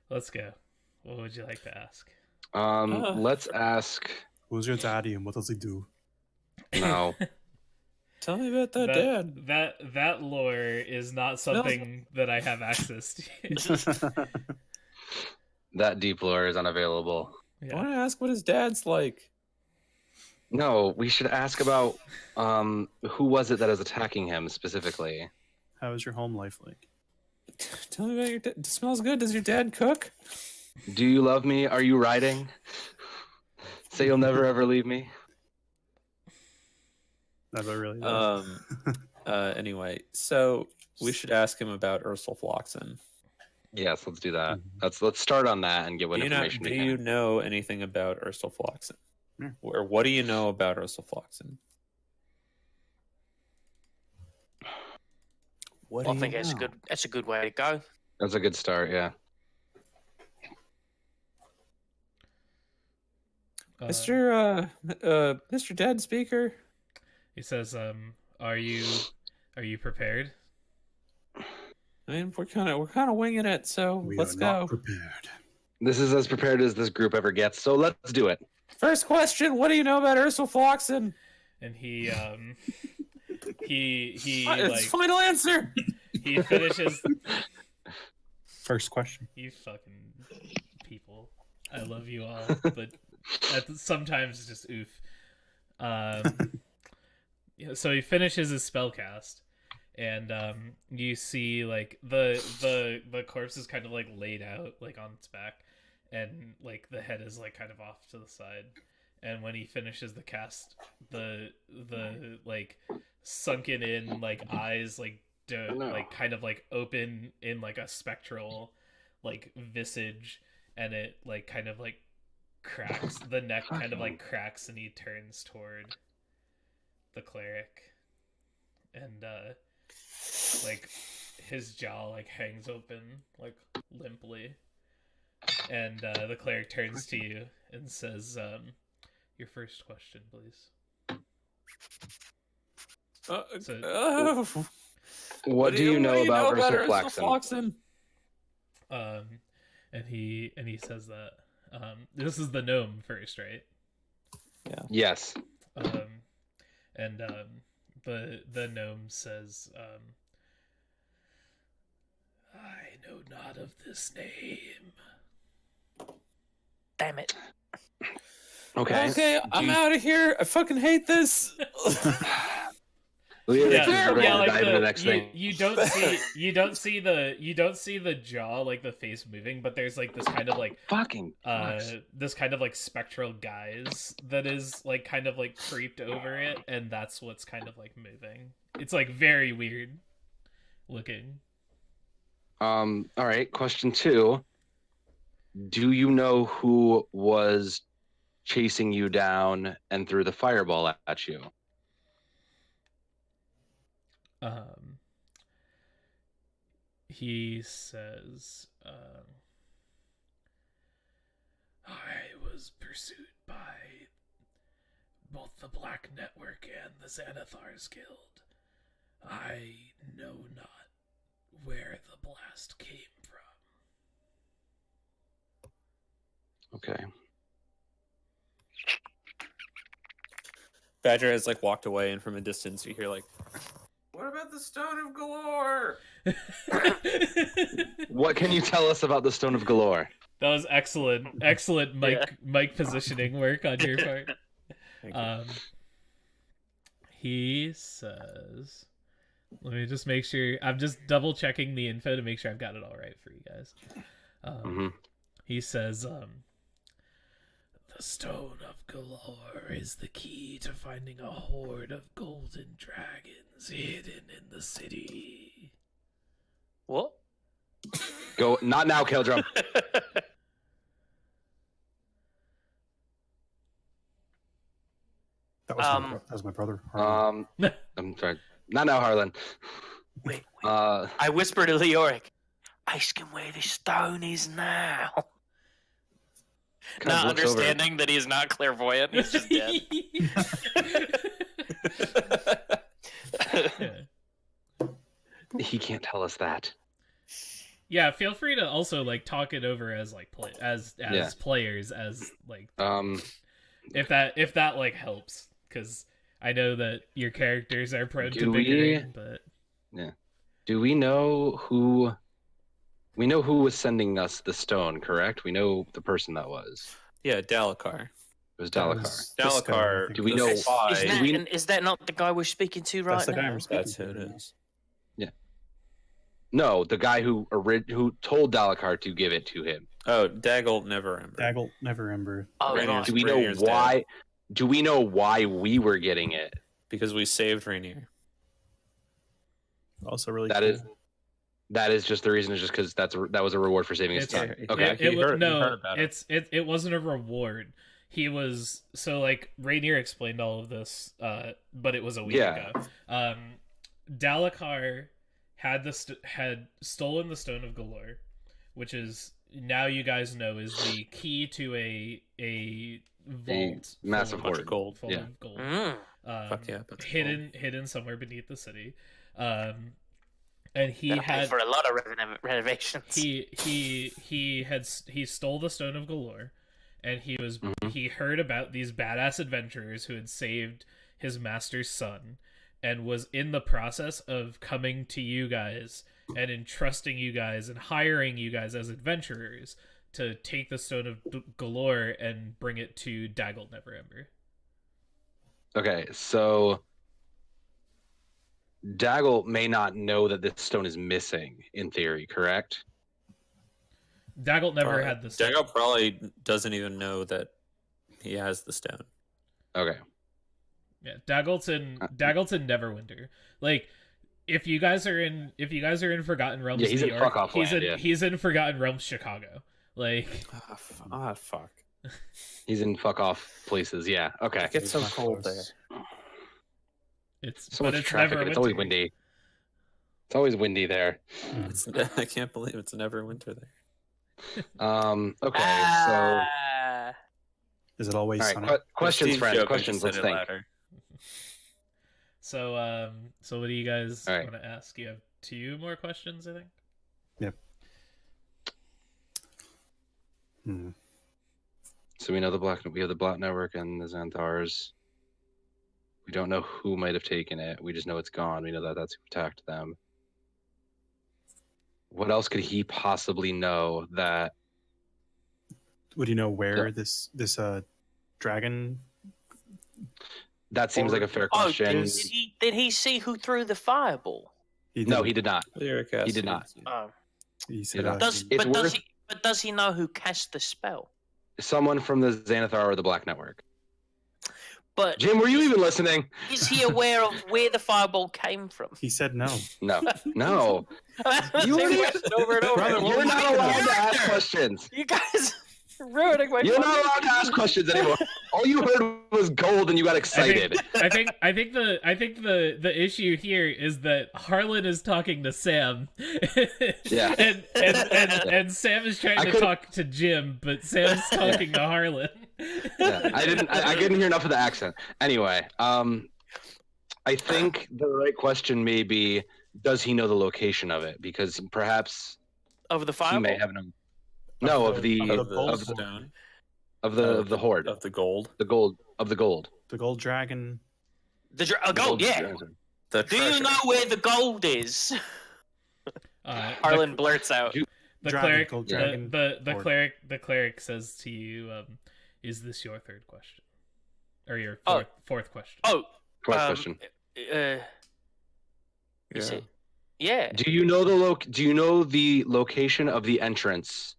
Let's go. What would you like to ask? Let's ask. Who's your daddy and what does he do? No. Tell me about that dad. That lore is not something that I have access to. That deep lore is unavailable. I want to ask what his dad's like. No, we should ask about who was it that is attacking him specifically. How is your home life like? Tell me about your dad. It smells good. Does your dad cook? Do you love me? Are you riding? Say you'll never ever leave me. Never really. Does. Anyway, so we should ask him about Erstelfloxen. Yes, let's do that. Mhm. Let's start on that and get what information Do we you can. know anything about Ursula Floxen? Yeah. Or what do you know about Ursula Floxen? What I do think you that's know? a good way to go. That's a good start. Yeah. Mr. Dead Speaker. He says, are you prepared? I mean, we're kind of winging it, so We let's are not go. prepared. This is as prepared as this group ever gets, so let's do it. First question: what do you know about Ursula Floxen? And he he It's like final answer. he finishes. First question. You fucking people, I love you all, but sometimes just oof. So he finishes his spell cast, and you see like the corpse is kind of like laid out like on its back, and like the head is like kind of off to the side. And when he finishes the cast, the like sunken in like eyes like like kind of like open in like a spectral like visage, and it like kind of like cracks. The neck kind of like cracks, and he turns toward the cleric, and like his jaw like hangs open like limply, and the cleric turns to you and says, your first question, please. What do you know about Ursula Floxen? And he says that this is the gnome first, right? Yeah. Yes. And the gnome says, I know not of this name. Damn it. Okay. I'm out of here. I fucking hate this. You don't see the jaw, like the face moving, but there's like this kind of like this kind of like spectral guise that is like kind of like creeped over it, and that's what's kind of like moving. It's like very weird looking. All right. Question 2. Do you know who was chasing you down and threw the fireball at you? He says, I was pursued by both the Black Network and the Xanathar's Guild. I know not where the blast came from. Okay. Badger has like walked away, and from a distance you hear like, "What about the Stone of Galore?" What can you tell us about the Stone of Galore? That was excellent mic positioning work on your part. He says, let me just make sure, I'm just double checking the info to make sure I've got it all right for you guys. He says, the Stone of Galore is the key to finding a horde of golden dragons hidden in the city. What? Go, not now, Kildrum. That was my brother. I'm sorry. Not now, Harlan. Wait. I I whisper to Leoric, ask him where the stone is now. Not understanding that he's not clairvoyant, he's just dead. He can't tell us that. Yeah, feel free to also like talk it over as like players, as like if that like helps, because I know that your characters are prone to bickering, but yeah. Do we know who? We know who was sending us the stone, correct? We know the person that was. Yeah, Dalakar. It was Dalakar. Dalakar. Do we know? Is that not the guy we're speaking to right now? That's who it is. Yeah. No, the guy who told Dalakar to give it to him. Oh, Daggle Neverember. Daggle Neverember. Oh, right. Do we know why? Dead. Do we know why we were getting it? Because we saved Rainier. Also, really. That cool. is. That is just the reason. Is just because that was a reward for saving his son. Okay. It wasn't a reward. He was Rainier explained all of this, but it was a week ago. Dalakar had stolen the Stone of Galore, which is now you guys know is the key to a vault, massive hoard of gold, full of gold, Fuck yeah, hidden somewhere beneath the city. And he had for a lot of renovations. He stole the Stone of Galore, and he heard about these badass adventurers who had saved his master's son, and was in the process of coming to you guys and entrusting you guys and hiring you guys as adventurers to take the Stone of Galore and bring it to Daggle Neverember. Okay, so Daggle may not know that this stone is missing, in theory, correct? Daggle never had the stone. Daggle probably doesn't even know that he has the stone. Okay. Yeah, Daggleton Neverwinter. Like, if you guys are in Forgotten Realms, he's New in York, fuck off land, he's in Forgotten Realms, Chicago. Like, fuck. He's in fuck off places. Yeah. Okay. It gets so cold there. It's so much traffic. It's always windy. It's always windy there. I can't believe it's never winter there. Okay. So. Is it always sunny? Questions, friends. Questions. Let's think. So what do you guys want to ask? You have 2 more questions, I think. Yep. So we know we have the Black Network and the Xanthars. We don't know who might have taken it. We just know it's gone. We know that that's who attacked them. What else could he possibly know that? Would you know where this dragon? That seems like a fair question. Did he see who threw the fireball? No, he did not. He did not. He said, does he know who cast the spell? Someone from the Xanathar or the Black Network. But Jim, were you even listening? Is he aware of where the fireball came from? He said no. No. You over and over. You're not allowed to ask questions. You guys are ruining my. You're not allowed to ask questions anymore. All you heard was gold, and you got excited. I think the issue here is that Harlan is talking to Sam. Yeah. and Sam is trying to talk to Jim, but Sam's talking to Harlan. Yeah, I couldn't hear enough of the accent. Anyway, I think the right question may be, does he know the location of it? Because perhaps of the fireball, he may have known. No, of the stone, of the hoard, of the gold, the gold dragon, gold. Yeah. Do you know where the gold is? Harlan blurts out. The cleric says to you, "Is this your 3rd question, or your fourth question?" Fourth question. Is it? Yeah. Do you know the location of the entrance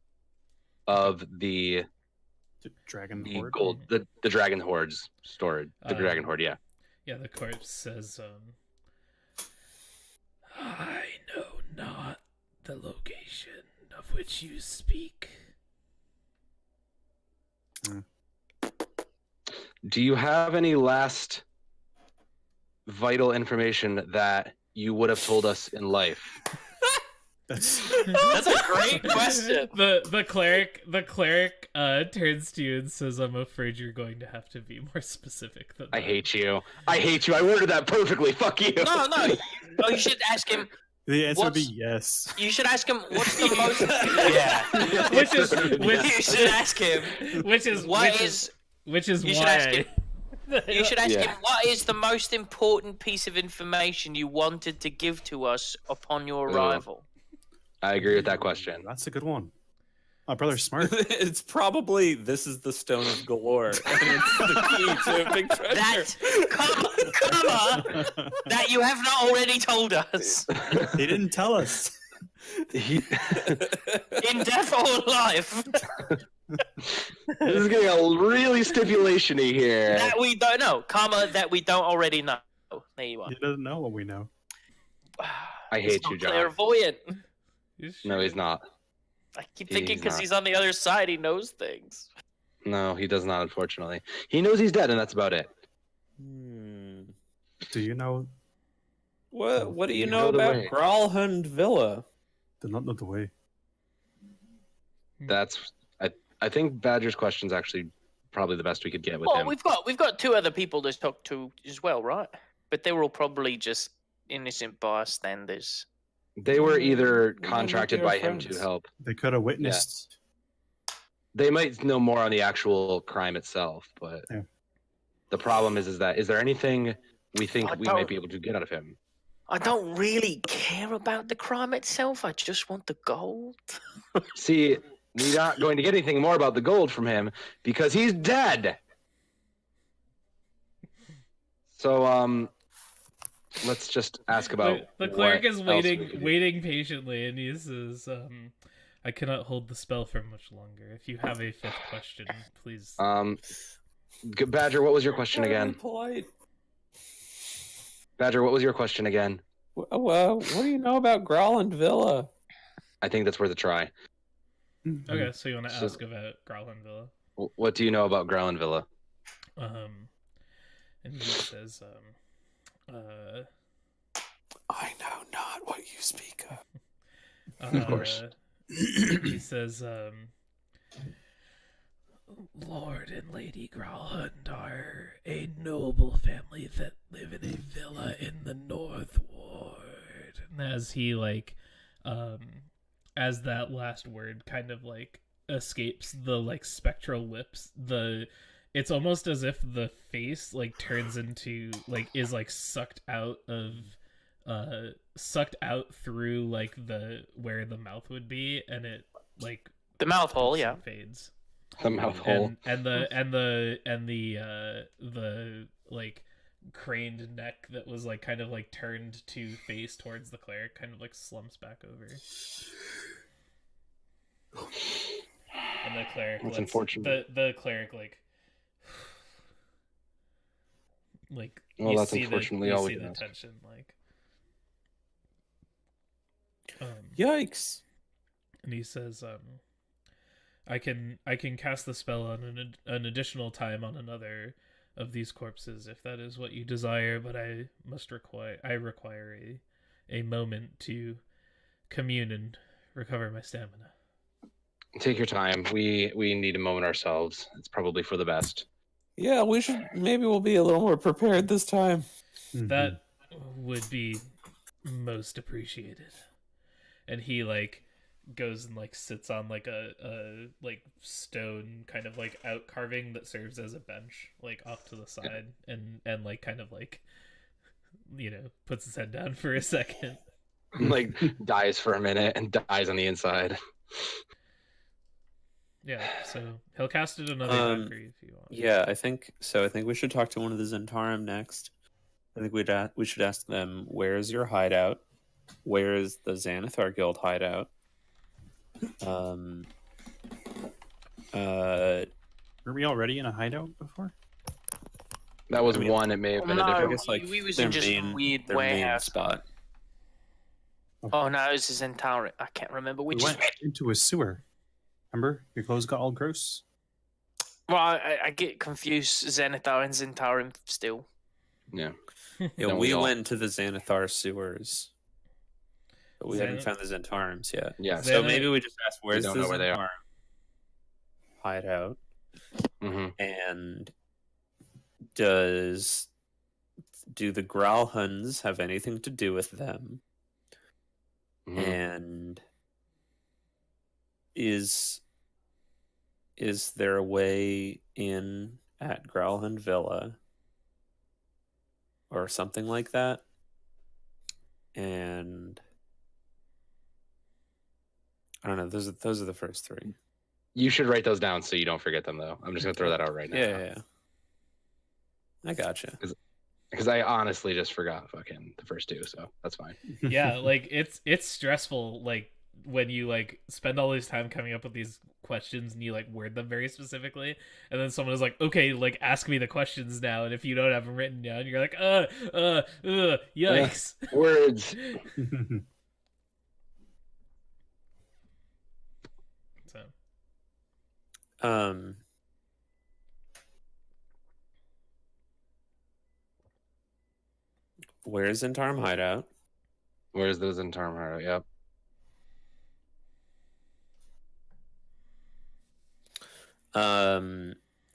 of the dragon hoard? Gold, the dragon hoards stored. The dragon hoard, yeah. Yeah, the corpse says, "I know not the location of which you speak." Do you have any last vital information that you would have told us in life? That's a great question. The cleric turns to you and says, "I'm afraid you're going to have to be more specific than that." I hate you. I worded that perfectly. Fuck you. No. Oh, you should ask him. The answer would be yes. You should ask him what's the most. You should ask him. You should ask him what is the most important piece of information you wanted to give to us upon your arrival. I agree with that question. That's a good one. My brother's smart. It's probably this is the Stone of Galore, and it's the key to a big treasure. That you have not already told us. He didn't tell us. In death or life. This is getting a really stipulation-y here. That we don't know, that we don't already know. There you are. He doesn't know what we know. I hate you, John. Clairvoyant. No, he's not. I keep thinking because not. he's on the other side, he knows things. No, he does not, unfortunately. He knows he's dead, and that's about it. Do you know? What do you You know know the about way. Gralhund Villa? Do not know the way. That's I think Badger's question's actually probably the best we could get with Well, him. we've got two other people to talk to as well, right? But they were all probably just innocent bystanders. They were either Why not contracted be our by him to friends? help. They could have witnessed. They might know more on the actual crime itself, but Yeah. the problem is there anything we think I we don't- might be able to get out of him? I don't really care about the crime itself. I just want the gold. See, we're not going to get anything more about the gold from him because he's dead. So let's just ask about The cleric what is else we waiting could do. waiting patiently, and he says, I cannot hold the spell for much longer. If you have a fifth question, please. Badger, what was your question again? Polite. Badger, what was your question again? Well, what do you know about Gralhund Villa? I think that's worth a try. Okay, so you want to So- ask about Growlin Villa? What do you know about Growlin Villa? And he says, I know not what you speak of. Of course. He says, Lord and Lady Growlhund are a noble family that live in a villa in the North Ward. And as he, like, as that last word kind of, like, escapes the, like, spectral lips, it's almost as if the face, like, turns into, like, is, like, sucked out through, like, where the mouth would be, and it, like, The mouth hole, yeah. fades. The mouth hole. And the like craned neck that was like kind of like turned to face towards the cleric kind of like slumps back over. And the cleric That's unfortunate. The cleric like Well, you that's see unfortunately you all see we the can ask. tension like Yikes. and he says I can cast the spell on an additional time on another of these corpses if that is what you desire, but I require a moment to commune and recover my stamina. Take your time. We need a moment ourselves. It's probably for the best. Yeah, maybe we'll be a little more prepared this time. That would be most appreciated. And he like goes and like sits on like a like stone kind of like out carving that serves as a bench like off to the side and like kind of like puts his head down for a second. Like dies for a minute and dies on the inside. Yeah, so he'll cast it another time for you if you want. Yeah, I think so. I think we should talk to one of the Zentarum next. I think we should ask them, where's your hideout? Where is the Xanathar Guild hideout? Were we already in a hideout before? That was one. It may have been a I different. guess like we was their in just main, weird their main warehouse. spot. Oh no, it was a Zentarum. I can't remember We which. went into a sewer. Remember? Your clothes got all gross. Well, I get confused. Xanathar and Zentarum still. Yeah. Yeah, Don't we we all? went to the Xanathar sewers, but we haven't found the Zentarums yet. Yeah. So maybe we just ask, where's don't the know where they are. Zentarum hideout? hmm And do the Growlhunds have anything to do with them? hmm And is there a way in at Growlhund Villa or something like that? And I don't know. Those are the first three. You should write those down so you don't forget them, though. I'm just gonna throw that out right now. Yeah. I gotcha. Because I honestly just forgot fucking the first two, so that's fine. Yeah, like it's stressful like when you like spend all this time coming up with these questions and you like word them very specifically, and then someone is like, okay, like ask me the questions now, and if you don't have them written down, you're like, yikes. Words. Where's Zentarm hideout? Where's the Zentarm hideout? Yep.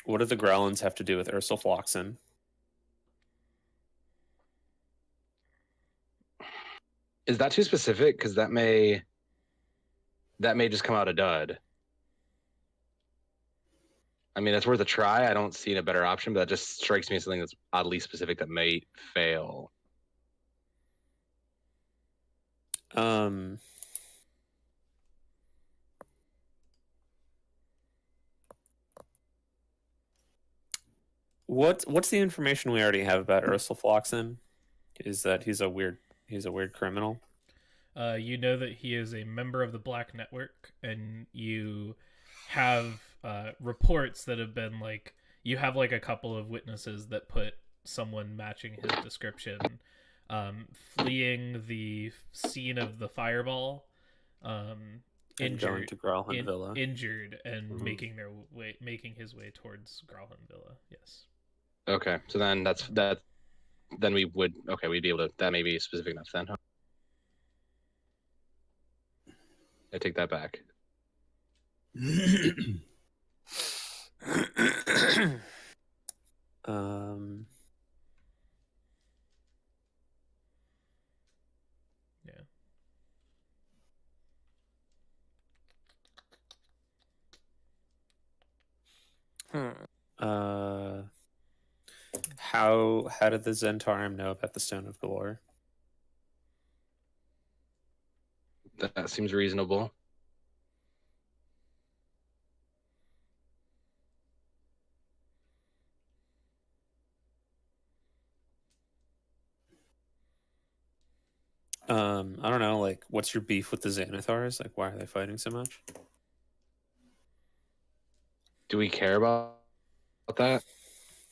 What do the Growlins have to do with Ursel Floxen? Is that too specific? Because that may just come out a dud. I mean, it's worth a try. I don't see a better option, but that just strikes me as something that's oddly specific that may fail. What's the information we already have about Ursel Floxen? Is that he's a weird criminal? You know that he is a member of the Black Network, and you have reports that have been like, you have like a couple of witnesses that put someone matching his description fleeing the scene of the fireball, injured to Growlhund Villa, injured, and making his way towards Growlhund Villa. Yes. Okay, so then that. Then we'd be able to. That may be specific enough then. Huh? I take that back. Yeah. How did the Zentarim know about the Stone of Galore? That seems reasonable. I don't know, like, what's your beef with the Xanathars? Like, why are they fighting so much? Do we care about that?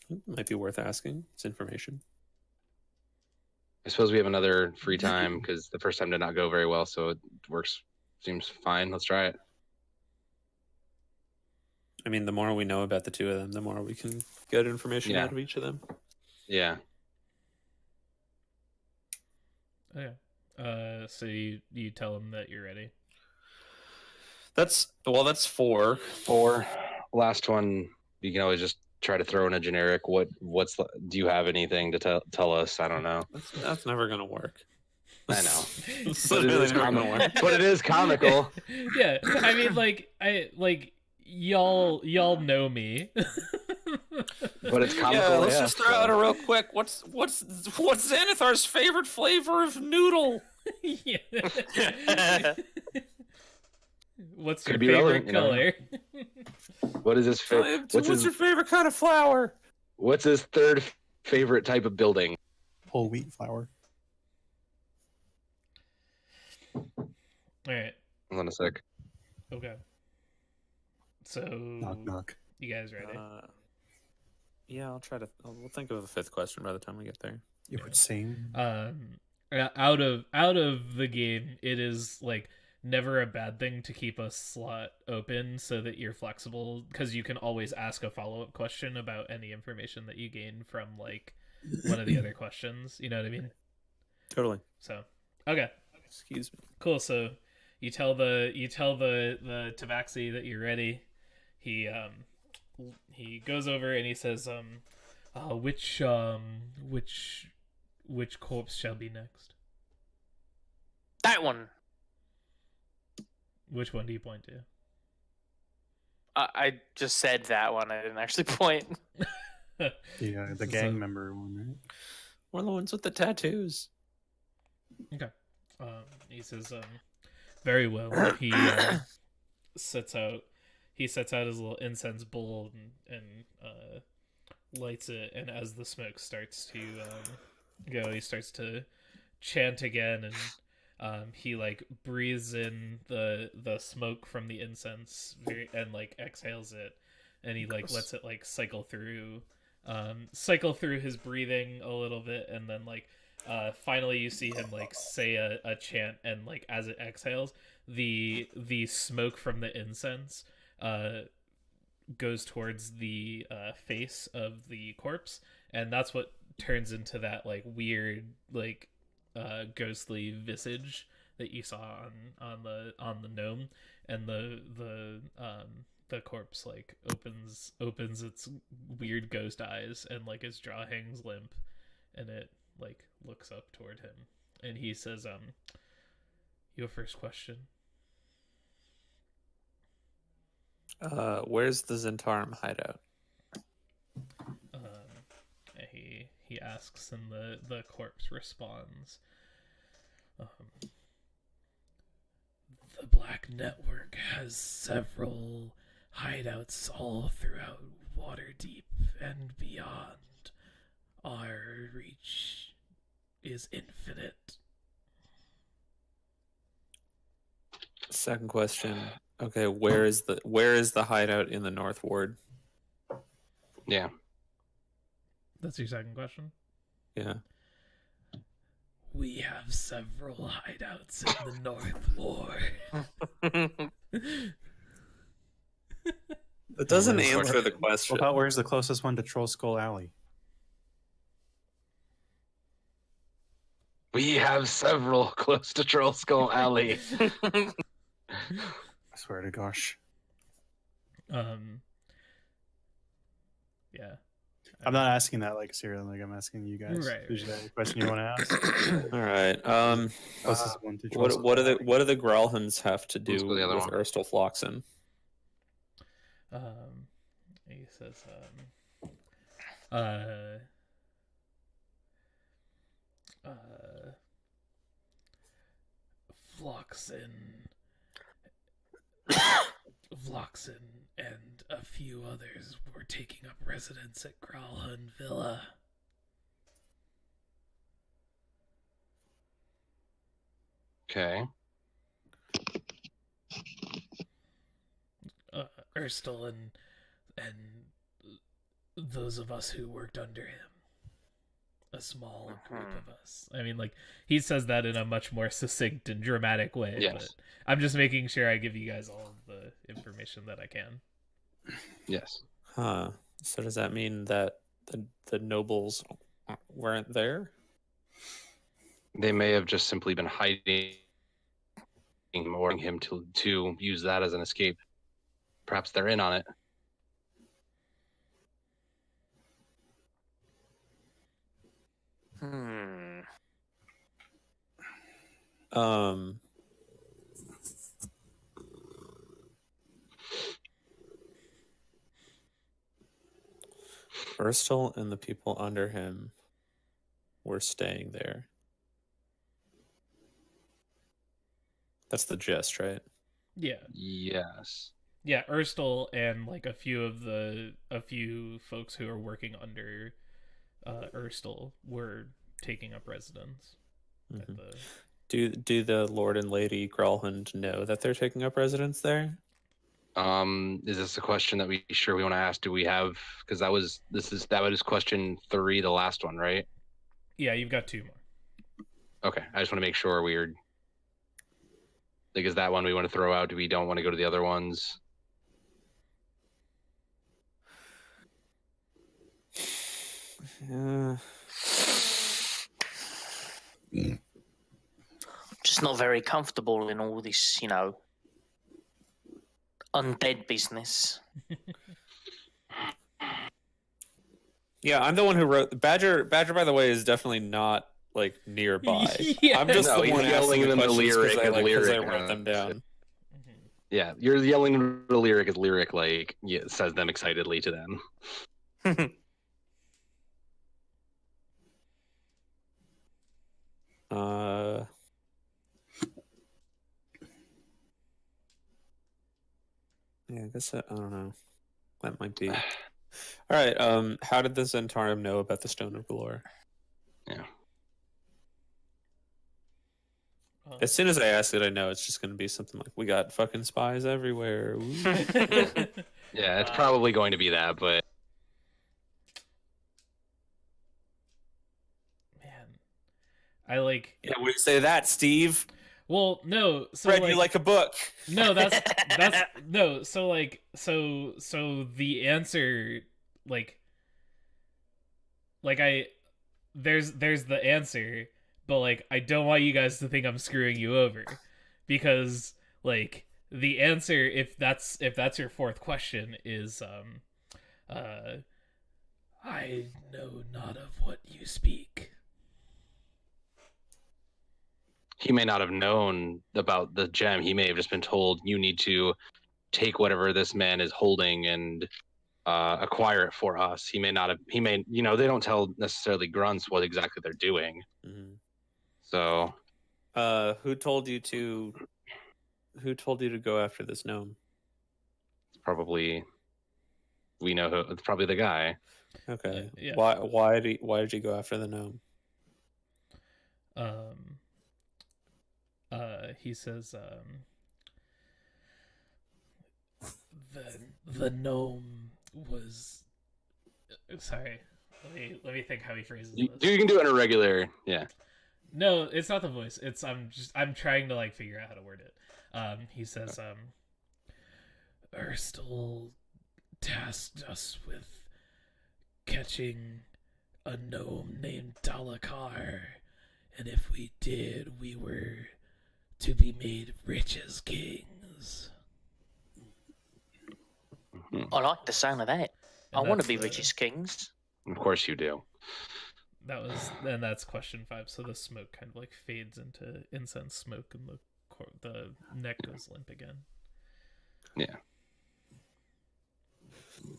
It might be worth asking. It's information. I suppose we have another free time because the first time did not go very well, so it works. Seems fine. Let's try it. I mean, the more we know about the two of them, the more we can get information out of each of them. Yeah. Okay. So you tell them that you're ready. That's 4. Last one, you can always just try to throw in a generic. Do you have anything to tell us? I don't know. That's never gonna work. I know. It's really never gonna work. But it is comical. Yeah, I mean, y'all know me. But it's comical. Yeah, let's just throw out a real quick. What's Xanathar's favorite flavor of noodle? Yeah. What's Could your be favorite relevant, color? What is his favorite? What's your favorite kind of flour? What's his third favorite type of building? Whole wheat flour. All right. Hold on a sec. Okay. So Knock knock. you guys ready? Yeah, I'll try to. We'll think of a fifth question by the time we get there. You would sing. Out of the game, it is like never a bad thing to keep a slot open so that you're flexible, because you can always ask a follow-up question about any information that you gain from like one of the other questions. You know what I mean? Totally. So, okay. Excuse me. Cool. So you tell the Tabaxi that you're ready. He goes over and he says, which corpse shall be next? That one. Which one do you point to? I just said that one. I didn't actually point. The gang member one, right? One of the ones with the tattoos. Okay. He says, very well. He sets out his little incense bowl and lights it, and as the smoke starts to go, he starts to chant again, and he like breathes in the smoke from the incense and like exhales it, and he like lets it like cycle through his breathing a little bit, and then like finally you see him like say a chant, and like as it exhales, the smoke from the incense goes towards the face of the corpse, and that's what turns into that like weird like ghostly visage that you saw on the gnome, and the corpse like opens its weird ghost eyes, and like its jaw hangs limp, and it like looks up toward him, and he says, your first question. Where's the Zentarum hideout? He asks, and the corpse responds, the Black Network has several hideouts all throughout Waterdeep and beyond. Our reach is infinite. Second question. Okay, where is the hideout in the North Ward? Yeah. That's your second question? Yeah. We have several hideouts in the North Ward. That doesn't answer the question. What about where's the closest one to Troll Skull Alley? We have several close to Troll Skull Alley. I swear to gosh. Yeah. I'm not asking that like seriously. Like I'm asking you guys. Right. Is there a question you want to ask? All right. Closest one to Troll Skull What do Alley. the Growlhunds have to do Let's go the other with one. Erstal Floxen? He says, Vloxen and a few others were taking up residence at Growlhund Villa. Okay. Erstal and those of us who worked under him. A small group of us. I mean, like, he says that in a much more succinct and dramatic way, Yes. but I'm just making sure I give you guys all of the information that I can. Yes. Huh. So does that mean that the nobles weren't there? They may have just simply been hiding, ordering him to use that as an escape. Perhaps they're in on it. Erstal and the people under him were staying there. That's the gist, right? Yeah. Yes. Yeah, Erstal and like a few folks who are working under Erstal were taking up residence at Mhm. the... Do the Lord and Lady Growlhund know that they're taking up residence there? Is this a question that we want to ask? Do we have, because that was question 3, the last one, right? Yeah, you've got 2 more. Okay, I just want to make sure we're like, is that one we want to throw out? Do we don't want to go to the other ones? Yeah. Just not very comfortable in all this, undead business. Yeah, I'm the one who wrote Badger. Badger, by the way, is definitely not like nearby. Yeah. I'm just No, the he's one yelling asking the in the questions lyric because and I lyric, wrote them down. Yeah, you're yelling the lyric as lyric, like, yeah, says them excitedly to them. Yeah, I guess I don't know. That might be. All right. How did the Zentarum know about the Stone of Galore? Yeah. As soon as I ask it, I know it's just going to be something like, "We got fucking spies everywhere." Woo. Yeah, it's probably going to be that, but Man, I like. Yeah, we say that, Steve. Well, no. So Read you like a book. No, that's no. So like so the answer like there's the answer, but like I don't want you guys to think I'm screwing you over, because like the answer, if that's your fourth question, is I know not of what you speak. He may not have known about the gem. He may have just been told, you need to take whatever this man is holding and acquire it for us. He may not have. He may, they don't tell necessarily grunts what exactly they're doing. Mm-hmm. So, who told you to go after this gnome? it's probably, we know who. It's probably the guy. Okay. Yeah. Why did you go after the gnome? He says, the gnome was. Sorry, let me think how he phrases this. You can do it in a regular, yeah. No, it's not the voice. It's I'm trying to like figure out how to word it. He says, Erstal tasked us with catching a gnome named Dalakar, and if we did, we were to be made rich as kings. I like the sound of that. I want to be rich as kings. Of course you do. That's question 5. So the smoke kind of like fades into incense smoke, and the neck goes limp again. Yeah.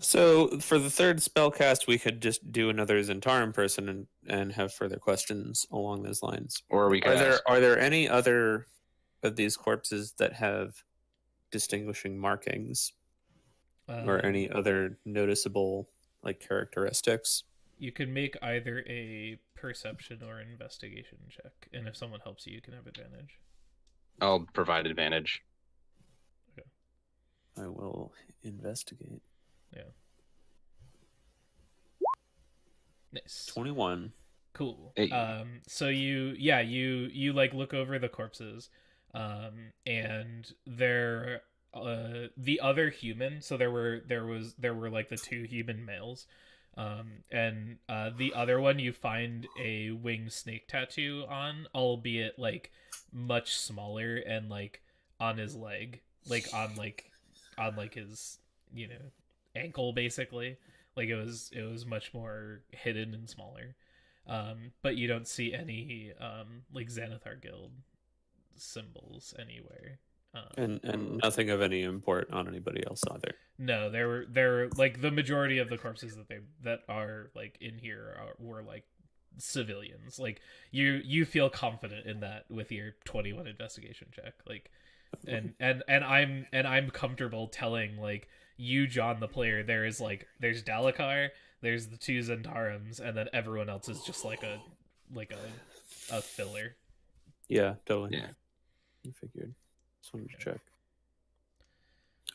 So for the third spellcast, we could just do another Zentarum person and have further questions along those lines. Or we could. Are there any other of these corpses that have distinguishing markings, or any other noticeable like characteristics? You can make either a perception or investigation check, and if someone helps you, you can have advantage. I'll provide advantage. Okay. I will investigate. Yeah. Nice. 21. Cool. Hey. So you like look over the corpses, and they're the other human. So there were like the 2 human males, and the other one you find a winged snake tattoo on, albeit like much smaller, and like on his leg, like on his ankle, basically. Like it was much more hidden and smaller. But you don't see any like Xanathar Guild symbols anywhere. And nothing of any import on anybody else either. No, there like the majority of the corpses that are like in here were like civilians. Like you feel confident in that with your 21 investigation check. Like and I'm comfortable telling like you, John the player, there's Dalakar, there's the 2 Zentarums, and then everyone else is just like a filler. Yeah, totally. Yeah. I figured. Just wanted to check.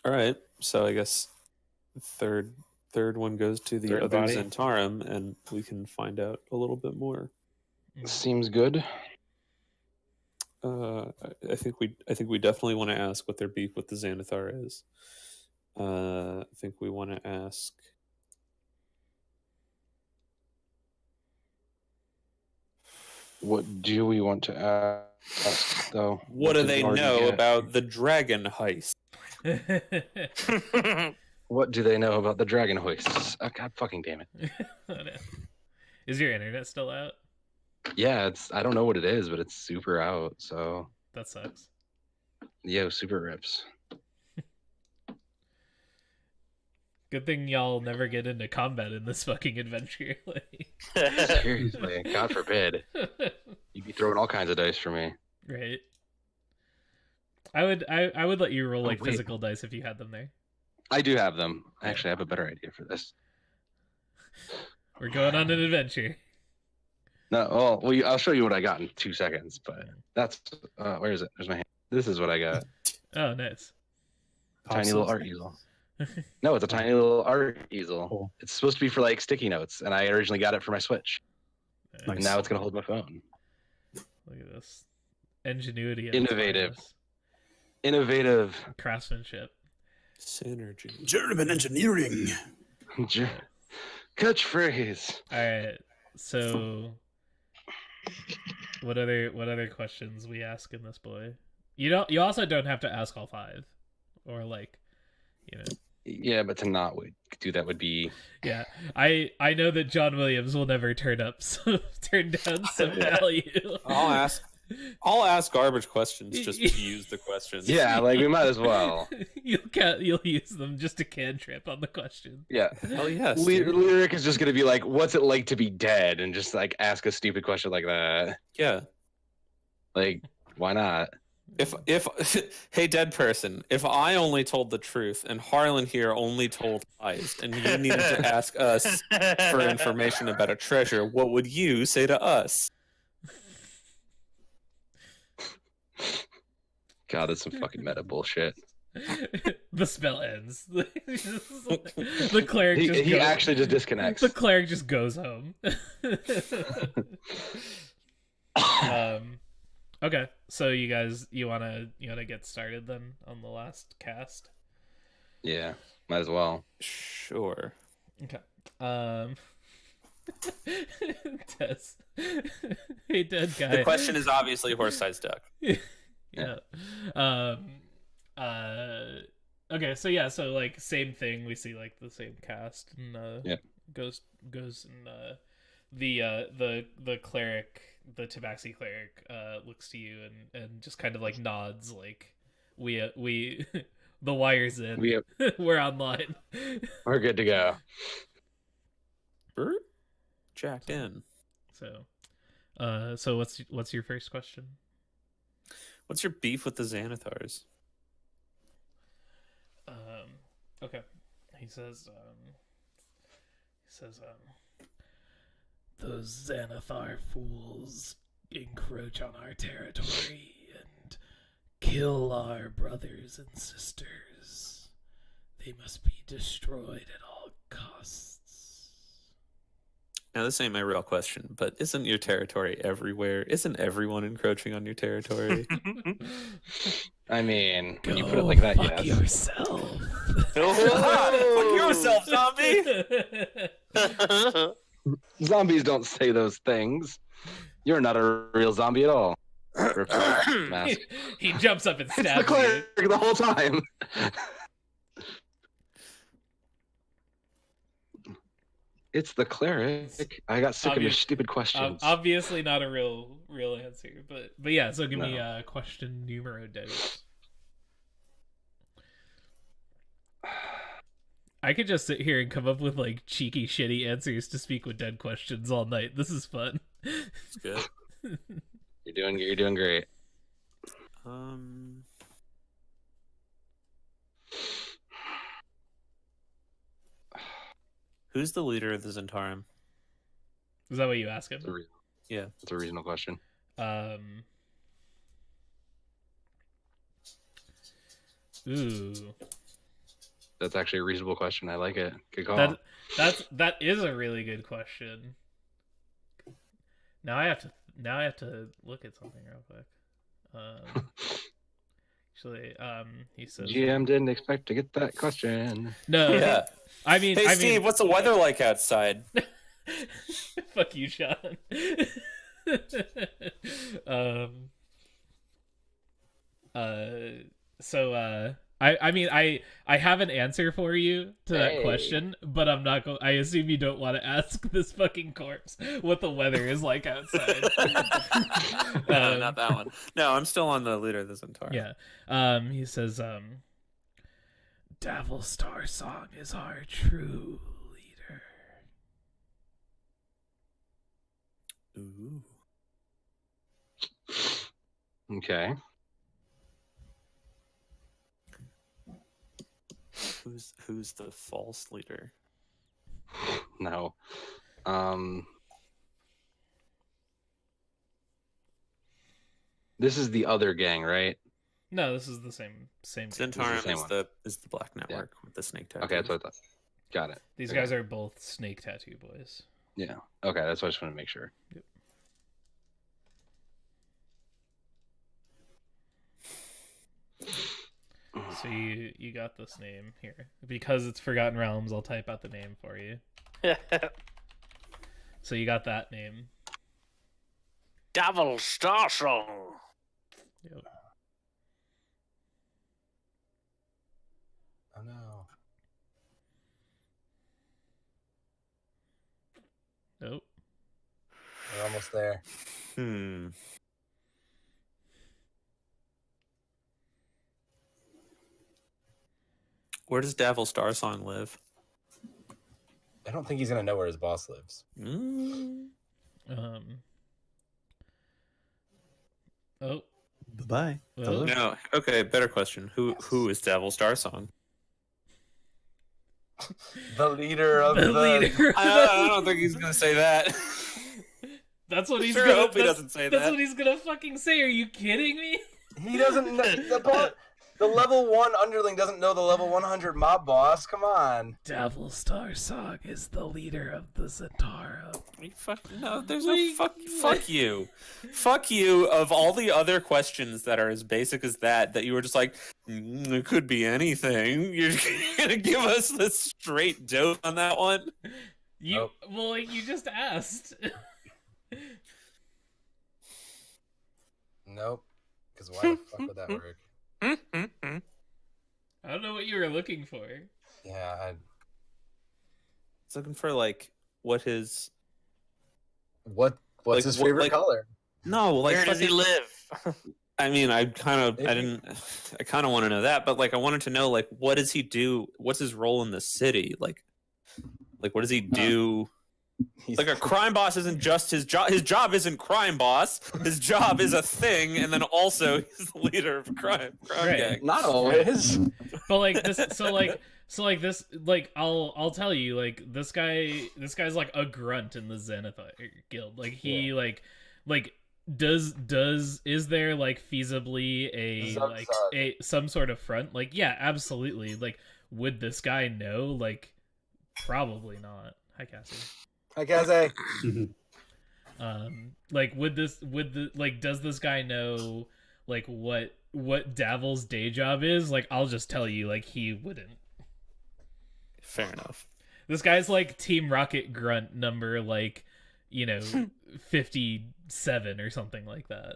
All right, so I guess third one goes to the Third other body. Zentarum, and we can find out a little bit more. Seems good. I think we definitely want to ask what their beef with the Xanathar is. I think we want to ask. What do we want to ask, though? What do did they we already know get? about the dragon heist? What do they know about the dragon hoists? Oh, God fucking damn it. Oh, no. Is your internet still out? Yeah, I don't know what it is, but it's super out, so That sucks. yo, super rips. Good thing y'all never get into combat in this fucking adventure. Like... Seriously, God forbid. You'd be throwing all kinds of dice for me. Right. I would let you roll like wait. physical dice if you had them there. I do have them. Actually, I have a better idea for this. We're going on an adventure. No, well, I'll show you what I got in 2 seconds, but that's where is it? There's my hand. This is what I got. Oh, nice. Tiny little art easel. No, it's a tiny little art easel. Cool. It's supposed to be for like sticky notes, and I originally got it for my Switch. Nice. And now it's gonna hold my phone. Look at this. ingenuity, and Innovative. smartness. Innovative. Craftsmanship. Synergy. German engineering. Catchphrase. All right. So, what other questions we ask in this boy? You also don't have to ask all 5, or like, you know. Yeah, but to not do that would be. Yeah, I know that John Williams will never turn down some value. I'll ask garbage questions just to use the questions. Yeah, like we might as well. You'll use them just to cantrip on the question. Yeah. Hell yes. Lyric is just gonna be like, "What's it like to be dead?" and just like ask a stupid question like that. Yeah. Like, why not? If hey, dead person, if I only told the truth and Harlan here only told lies, and you needed to ask us for information about a treasure, what would you say to us? God, that's some fucking meta bullshit. The spell ends. The cleric He actually just disconnects. The cleric just goes home. Okay, so you guys, you wanna get started then on the last cast? Yeah, might as well. Sure. Okay. Tess. Hey, dead guy. The question is obviously horse-sized duck. Yeah. Okay, so yeah, so like same thing. We see like the same cast, and goes and the cleric, the Tabaxi cleric, looks to you and just kind of like nods, like we the wire's in. We're online. We're good to go. Bert? Jacked in. So what's your first question? What's your beef with the Xanathars? Okay. He says those Xanathar fools encroach on our territory and kill our brothers and sisters. They must be destroyed at all costs. Now, this ain't my real question, but isn't your territory everywhere? Isn't everyone encroaching on your territory? I mean, when you put it like that, fuck yes. yourself. Fuck yourself, zombie! Zombies don't say those things. You're not a real zombie at all. Rips off his mask. He jumps up and It's the stabs you. cleric the whole time. It's the cleric. I got sick of your stupid questions. Obviously not a real answer, but yeah. So give me question numero dos. I could just sit here and come up with like cheeky, shitty answers to speak with dead questions all night. This is fun. It's good. You're doing great. Who's the leader of the Zentarum? Is that what you ask him? Yeah, It's a reasonable question. Ooh. That's actually a reasonable question. I like it. Good call. That is a really good question. Now I have to look at something real quick. Actually, he says GM didn't expect to get that question. no. Yeah. I mean, Hey, Steve, what's the weather like outside? Fuck you, Sean. I have an answer for you to that question, but I'm not going. I assume you don't want to ask this fucking corpse what the weather is like outside. No, not that one. No, I'm still on the leader of the Zentarum. Yeah. He says, Davelstar Song is our true leader. Ooh. Okay. Who's the false leader? No. This is the other gang, right? No, this is the same. Zentarum same is the black network with the snake tattoo. Okay, that's what I thought. Got it. These guys are both snake tattoo boys. Yeah. Okay, that's what I just want to make sure. Yep. So you got this name here. Because it's Forgotten Realms, I'll type out the name for you. So you got that name. Devil Starsong. Yep. Oh no. Nope. We're almost there. Where does Davil Starsong live? I don't think he's gonna know where his boss lives. Oh. Bye. Well, No. Okay, better question. Who is Davil Starsong? The leader of the leader. I don't think he's gonna say that. That's what he's Sure gonna. hope he doesn't say That's that. what he's gonna fucking say. Are you kidding me? He doesn't know. The level 1 underling doesn't know the level 100 mob boss. Come on. Devil Starsong is the leader of the Zentara. No, there's no fuck you. Fuck you of all the other questions that are as basic as that you were just like, it could be anything. You're gonna give us the straight dope on that one? Well, like, you just asked. Nope. Because why the fuck would that work? I don't know what you were looking for. Yeah, I It's looking for like what's what's Like, his favorite like- color? no, like Where does he live? I mean, I kind of want to know that, but like I wanted to know like what does he do? What's his role in the city? Like what does he do? He's Like a crime boss isn't just his job. His job isn't crime boss. His job is a thing, and then also he's the leader of a crime Right. gang. not always. But like this, this, I'll tell you, like this guy's like a grunt in the Xanathar guild. Like he is there like feasibly some sort of front? Like, yeah, absolutely. Like, would this guy know? Like, probably not. Hi, Cassie. Hi, Kaze. Does this guy know like what Davil's day job is? Like, I'll just tell you, like, he wouldn't. Fair enough. This guy's like Team Rocket grunt number 57 or something like that.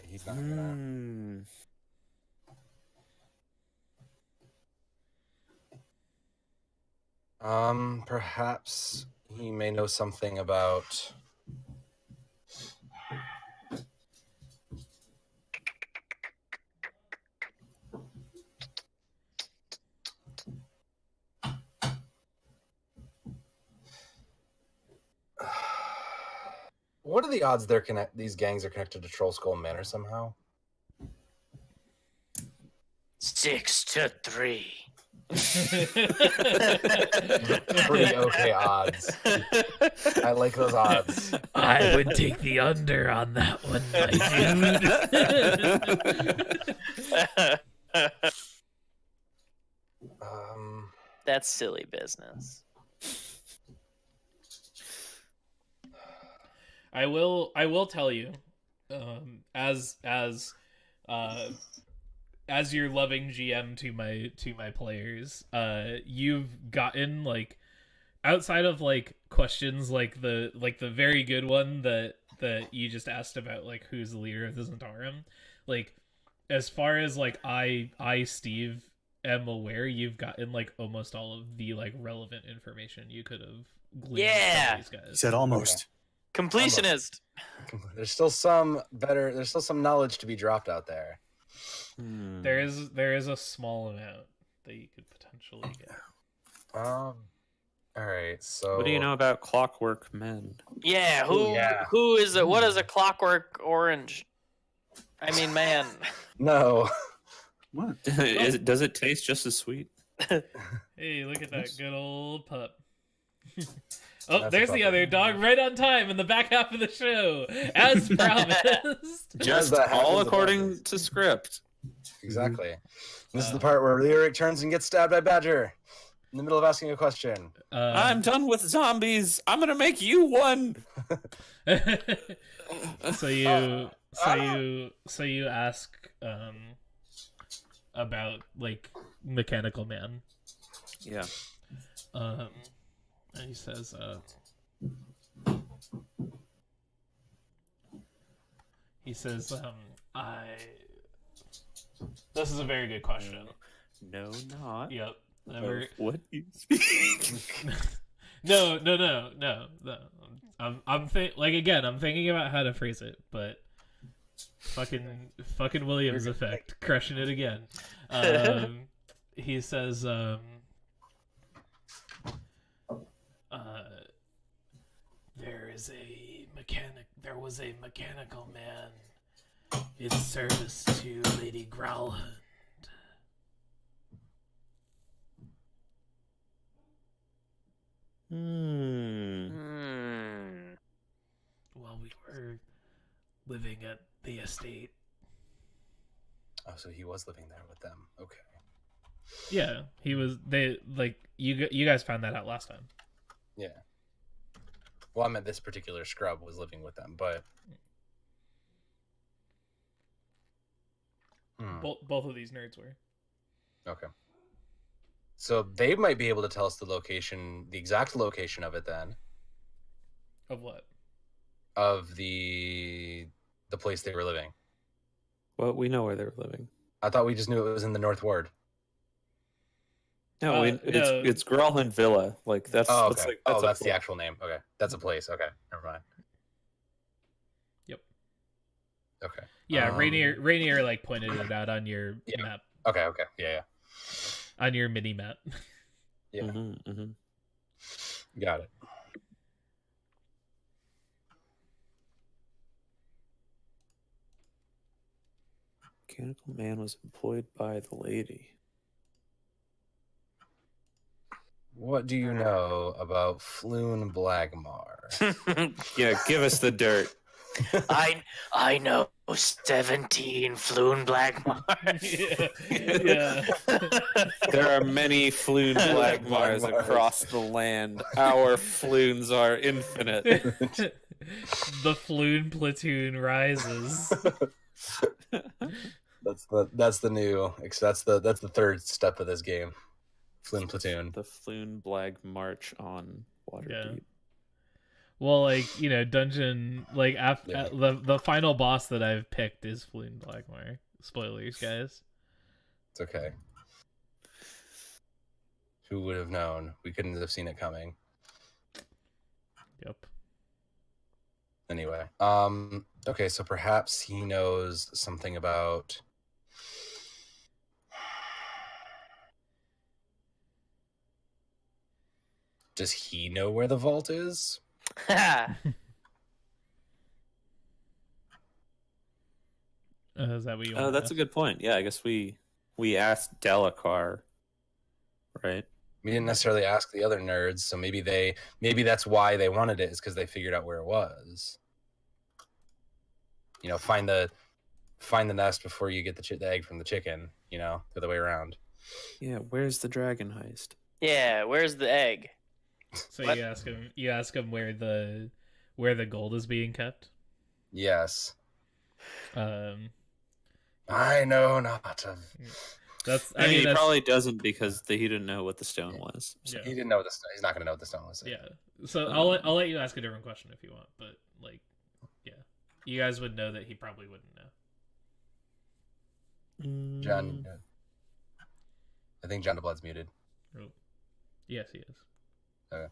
He's not gonna. Perhaps he may know something about. What are the odds these gangs are connected to Troll Skull Manor somehow? 6 to 3. Pretty okay odds. I like those odds. I would take the under on that one, my dude. That's silly business. I will tell you, as your loving GM to my players, you've gotten like outside of like questions like the very good one that you just asked about, like who's the leader of the Zentarum, like as far as like I Steve am aware, you've gotten like almost all of the like relevant information you could have gleaned from these guys. He said almost. Completionist. There's still some knowledge to be dropped out there. There is a small amount that you could potentially get. All right. So What do you know about Clockwork Men? Yeah, who is it? What is a Clockwork Orange? I mean, man. No. What? Does it taste just as sweet? Hey, look at that good old pup. Oh, That's there's a the puppy. other dog right on time in the back half of the show, as promised. Just that happens all about according this. to script. Exactly. This is the part where Lyric turns and gets stabbed by Badger in the middle of asking a question. I'm done with zombies. I'm gonna make you one. So you So you ask about like Mechanical Man. Yeah. And he says I this is a very good question. No, not. Yep. Of what you speak? No. I'm thinking about how to phrase it, but fucking Williams effect, crushing it again. He says, there was a mechanical man in service to Lady Growlhund. While we were living at the estate. Oh, so he was living there with them. Okay. Yeah, he was. You guys found that out last time. Yeah. Well, I meant this particular scrub was living with them, but Both of these nerds were. okay. So they might be able to tell us the exact location of it then. Of what? Of the place they were living. Well, we know where they were living. I thought we just knew it was in the North Ward. No, it's Growlhund Villa. Like that's. Oh, that's okay. like, that's the actual name. Okay, that's a place. Okay, never mind. Yep. Okay. Yeah, Rainier like pointed it out on your map. Okay. Yeah. On your mini map. Yeah. Mm-hmm. Got it. Mechanical Man was employed by the lady. What do you know about Floon Blagmar? Yeah, give us the dirt. I know 17 Floon Blackmars. Yeah. There are many Floon Blagmars across the land. Our Floons are infinite. The Floon platoon rises. That's the third step of this game. Floon platoon. The Floon Blag March on Waterdeep. Yeah. Well, like, dungeon, like, the final boss that I've picked is Floon Blackmar. Spoilers, guys. It's okay. Who would have known? We couldn't have seen it coming. Yep. Anyway, okay, so perhaps he knows something about... Does he know where the vault is? Is that what you want? Oh, that's a good point. Yeah, I guess we asked Delacar, right? We didn't necessarily ask the other nerds, so maybe that's why they wanted it, is because they figured out where it was. Find the nest before you get the egg from the chicken. The other way around. Yeah, where's the dragon heist? Yeah, where's the egg? So what? You ask him where the gold is being kept? Yes. I know not of. He probably doesn't because he didn't know what the stone was. So. Yeah. He didn't know he's not going to know what the stone was. Yeah. So I'll let you ask a different question if you want, but like, yeah, you guys would know that he probably wouldn't know. John, I think John DeBlood's muted. Oh. Yes, he is. Okay.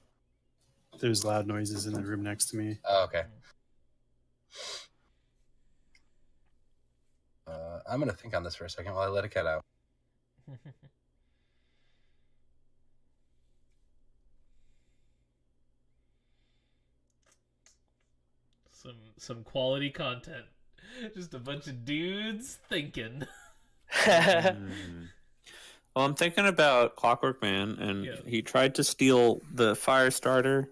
There's loud noises in the room next to me. Oh, okay. I'm going to think on this for a second while I let a cat out. Some quality content. Just a bunch of dudes thinking. Well, I'm thinking about Clockwork Man, and he tried to steal the fire starter,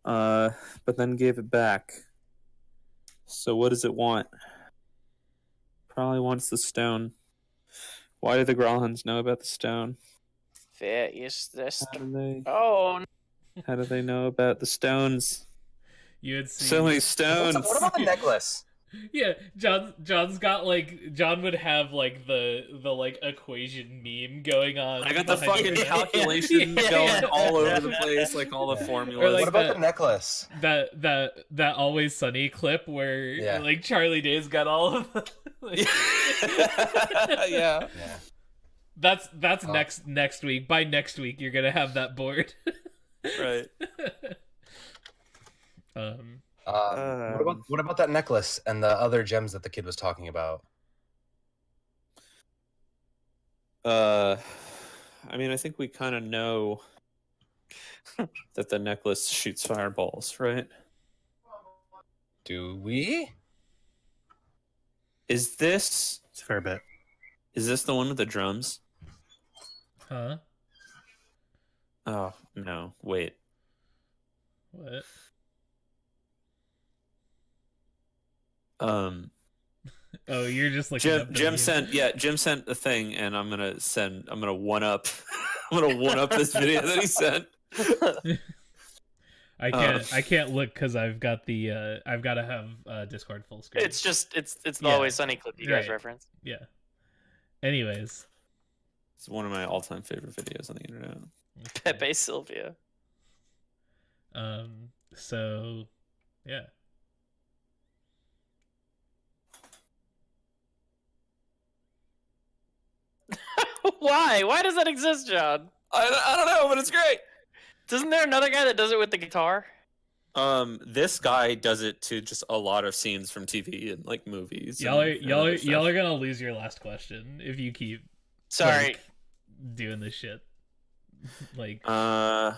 but then gave it back. So what does it want? Probably wants the stone. Why do the Growlhunds know about the stone? There is this. How do they? Oh. How do they know about the stones? You had seen so many stones. What about the necklace? Yeah, John's got like John would have like the like equation meme going on. I got the behind fucking him. calculations Yeah. going all over the place, like all the Yeah. formulas. Or like What about that- the necklace? That Always Sunny clip where Yeah. like Charlie Day's got all of the, like, Yeah. Yeah. That's Oh. next week. By next week you're gonna have that board. Right. What about that necklace and the other gems that the kid was talking about? I mean, I think we kind of know that the necklace shoots fireballs, right? Do we? Is this It's a fair bit. the one with the drums? Huh? Oh no! Wait. What? Oh, you're just looking up the Jim meme. sent a thing, and I'm gonna one up this video that he sent. I can't look because I've got the I've got to have Discord full screen. It's the Yeah. Always Sunny clip you guys Right. reference. Yeah. Anyways, It's one of my all-time favorite videos on the internet. Pepe Sylvia. So yeah. Why? Why does that exist, John? I don't know, but it's great. Isn't there another guy that does it with the guitar? This guy does it to just a lot of scenes from TV and like movies. Y'all and are other stuff. gonna lose your last question if you keep Sorry. like, doing this shit. Like Dying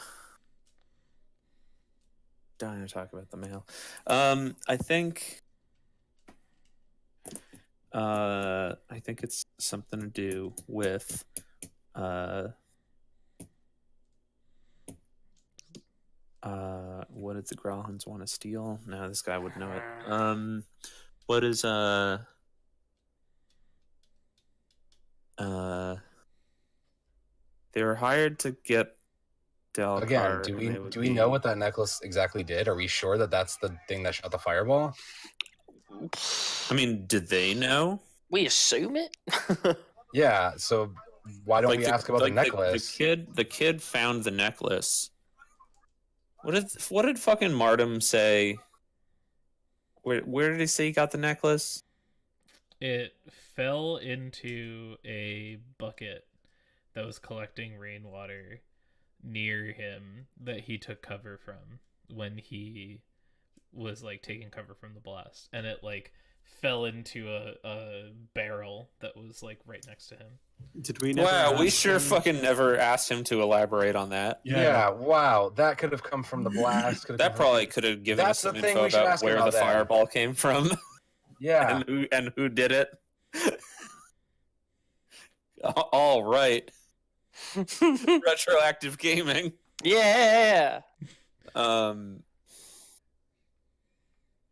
to talk about the mail. I think it's something to do with what did the Growlins want to steal? No, this guy would know it. What is they were hired to get Delcar. Again, and they would do we know what that necklace exactly did? Are we sure that that's the thing that shot the fireball? I mean, did they know? We assume it. Yeah. So why don't we ask about the necklace? The kid found the necklace. What did fucking Martum say? Where did he say he got the necklace? it fell into a bucket that was collecting rainwater near him that he took cover from when he was like taking cover from the blast, and it like fell into a barrel that was like right next to him. Did we never Wow, we ask sure him- fucking never asked him to elaborate on that. Yeah. Wow. That could have come from the blast. That probably could have given us That's some the thing info we should about ask where about the that. fireball came from Yeah. and who did it. All right. Retroactive gaming. Yeah.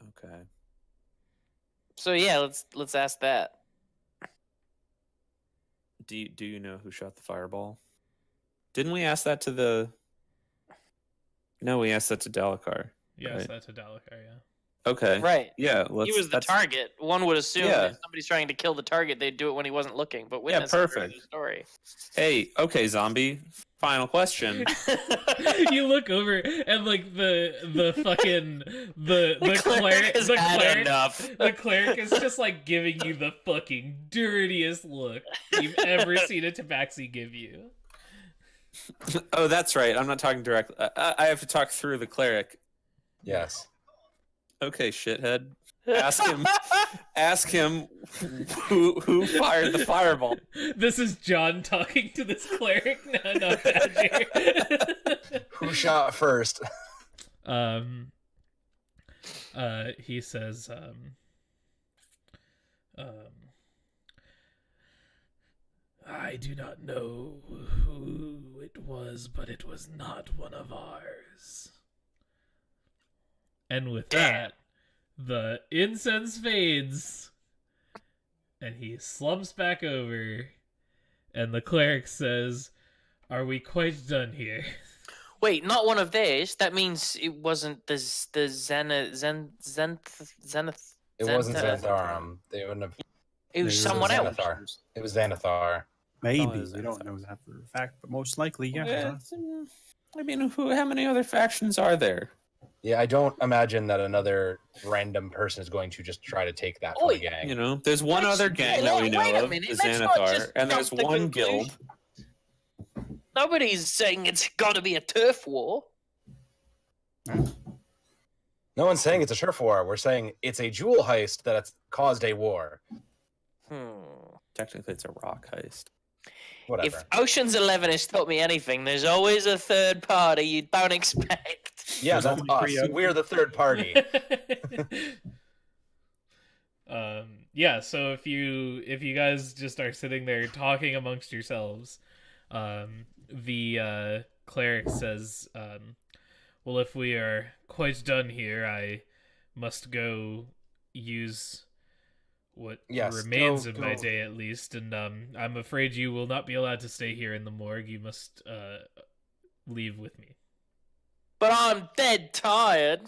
Okay. So yeah, let's ask that. Do you know who shot the fireball? Didn't we ask that to the? No, we asked that to Dalekar. Yes, Right. that's a Dalekar, yeah. Okay. Right. Yeah. He was the target. One would assume Yeah. if somebody's trying to kill the target, they'd do it when he wasn't looking. But Yeah, witness heard perfect. the story. Hey, okay, zombie. Final question. You look over and like the fucking the cleric has had cleric enough. the cleric is just like giving you the fucking dirtiest look you've ever seen a tabaxi give you. Oh, that's right. I'm not talking directly. I have to talk through the cleric. Yes. Okay, shithead. Ask him who fired the fireball. This is John talking to this cleric. No, not Badger. Who shot first? He says, I do not know who it was, but it was not one of ours. And with that, the incense fades, and he slumps back over, and the cleric says, "Are we quite done here?" Wait, not one of theirs. That means it wasn't the Zenith. It wasn't Xantharum. They wouldn't have. It was someone else. Xanathar. It was Xanathar. Maybe we don't know that for a fact, but most likely, yeah. I mean, how many other factions are there? Yeah, I don't imagine that another random person is going to just try to take that from a gang. You know, there's one other gang that we know of, the Xanathar, and there's one guild. Nobody's saying it's got to be a turf war. No one's saying it's a turf war. We're saying it's a jewel heist that has caused a war. Technically, it's a rock heist. Whatever. If Ocean's 11 has taught me anything, there's always a third party you don't expect. Yeah, that's us. We're the third party. Yeah, so if you guys just are sitting there talking amongst yourselves, the cleric says, well, if we are quite done here, I must go use what remains of my day at least, and I'm afraid you will not be allowed to stay here in the morgue. You must leave with me. But I'm dead tired.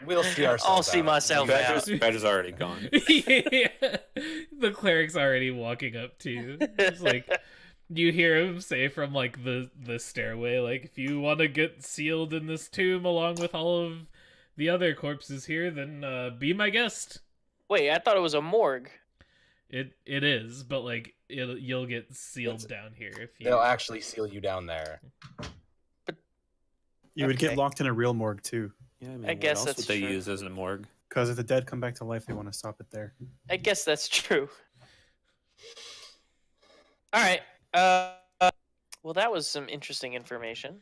We'll see ourselves. I'll see myself out. Badger's already gone. Yeah. The cleric's already walking up to you. It's like you hear him say from like the stairway, like, if you want to get sealed in this tomb along with all of the other corpses here, then be my guest. Wait, I thought it was a morgue. It is, but like you'll get sealed down here if you. They'll actually seal you down there. But you would get locked in a real morgue too. Yeah, I mean, I guess what else that's would they true. use as a morgue? Because if the dead come back to life, they want to stop it there. I guess that's true. All right. Well, that was some interesting information.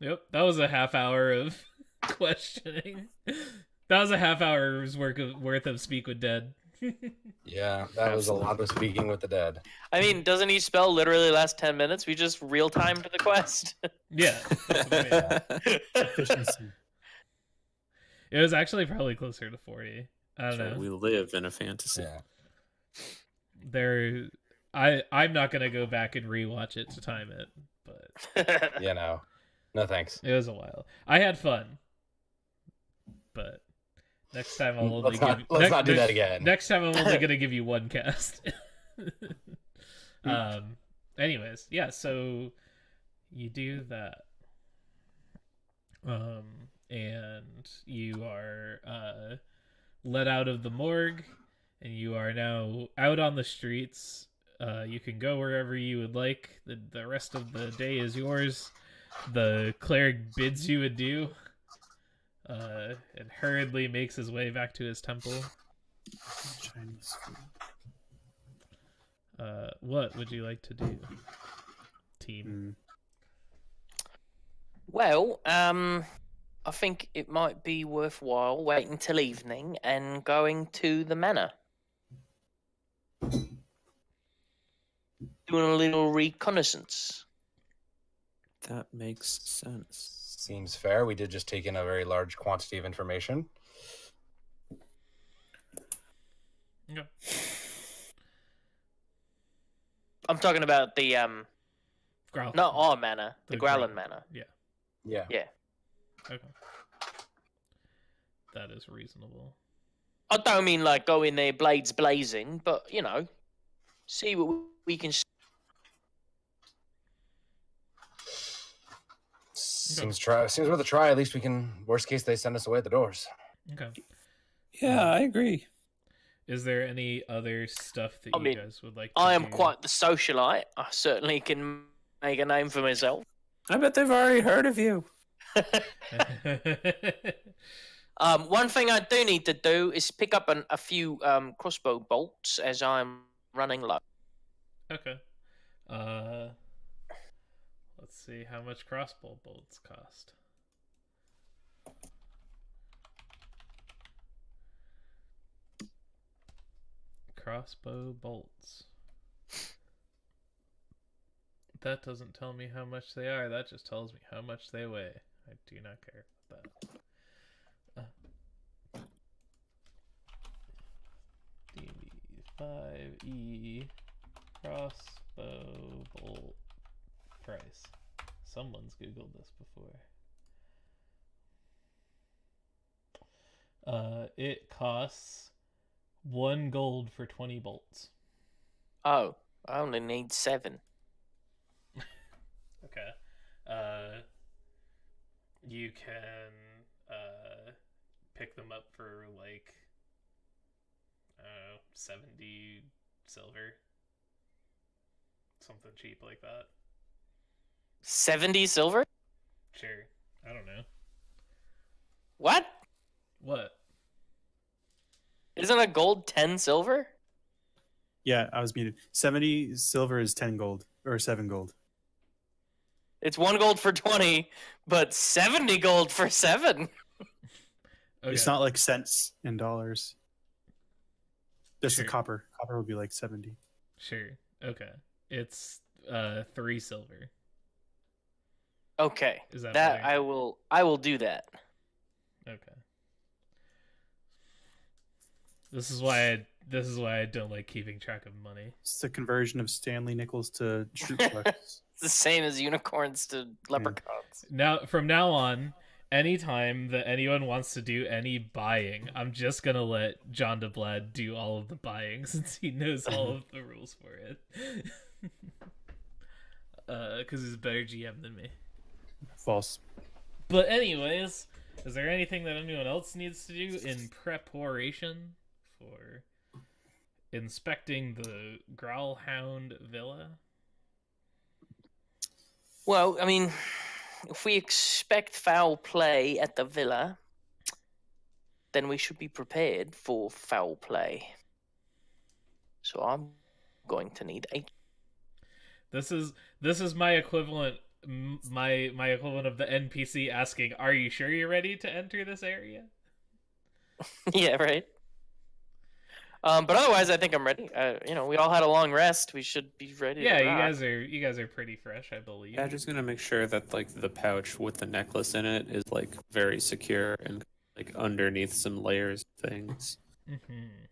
Yep, that was a half hour of questioning. That was a half hour's worth of speak with dead. Yeah, that was a lot of speaking with the dead. I mean, doesn't each spell literally last 10 minutes? We just real-timed the quest. Yeah. Efficiency. It was actually probably closer to 40. I don't know. We live in a fantasy. Yeah. I'm not gonna go back and rewatch it to time it, but You know. No thanks. it was a while. I had fun, but next time I'll only Let's not do that again. Next time I'm only gonna give you one cast. Anyways, yeah. So you do that, and you are let out of the morgue, and you are now out on the streets. You can go wherever you would like. The rest of the day is yours. The cleric bids you adieu, and hurriedly makes his way back to his temple. Chinese food. What would you like to do, team? Well, I think it might be worthwhile waiting till evening and going to the manor. Doing a little reconnaissance. That makes sense. Seems fair. We did just take in a very large quantity of information. Yeah. I'm talking about the Growl. not our manor, the Growlin Growl. manor. Yeah. Yeah. Yeah. Okay. That is reasonable. I don't mean like go in there blades blazing, but you know, see what we can. Seems worth a try. At least we can. Worst case, they send us away at the doors. Okay. Yeah, I agree. Is there any other stuff that you guys would like to I am do? quite the socialite. I certainly can make a name for myself. I bet they've already heard of you. One thing I do need to do is pick up a few crossbow bolts as I'm running low. Okay. Let's see how much crossbow bolts cost. Crossbow bolts. That doesn't tell me how much they are. That just tells me how much they weigh. I do not care about that. DB5E crossbow bolt price. Someone's Googled this before. It costs 1 gold for 20 bolts. Oh, I only need 7. Okay. You can pick them up for like 70 silver. Something cheap like that. 70 silver? Sure. I don't know. What? What? Isn't a gold 10 silver? Yeah, I was muted. 70 silver is 10 gold or 7 gold. It's 1 gold for 20, but 70 gold for 7. Okay. It's not like cents in dollars. Just Sure. the copper. Copper would be like 70. Sure. Okay. It's 3 silver. Okay. Is that that better? I will do that. Okay. This is why I don't like keeping track of money. It's the conversion of Stanley nickels to troop flex. It's the same as unicorns to leprechauns. From now on, anytime that anyone wants to do any buying, I'm just gonna let John DeBlad do all of the buying since he knows all of the rules for it. Because he's a better GM than me. False. But anyways, is there anything that anyone else needs to do in preparation for inspecting the Growlhound Villa? Well, I mean, if we expect foul play at the villa, then we should be prepared for foul play. So I'm going to need a... This is my equivalent. My equivalent of the NPC asking, "Are you sure you're ready to enter this area?" Yeah, right. But otherwise, I think I'm ready. We all had a long rest. We should be ready. Yeah, to rock. you guys are pretty fresh, I believe. Yeah, just gonna make sure that like the pouch with the necklace in it is like very secure and like underneath some layers of things. Mm-hmm.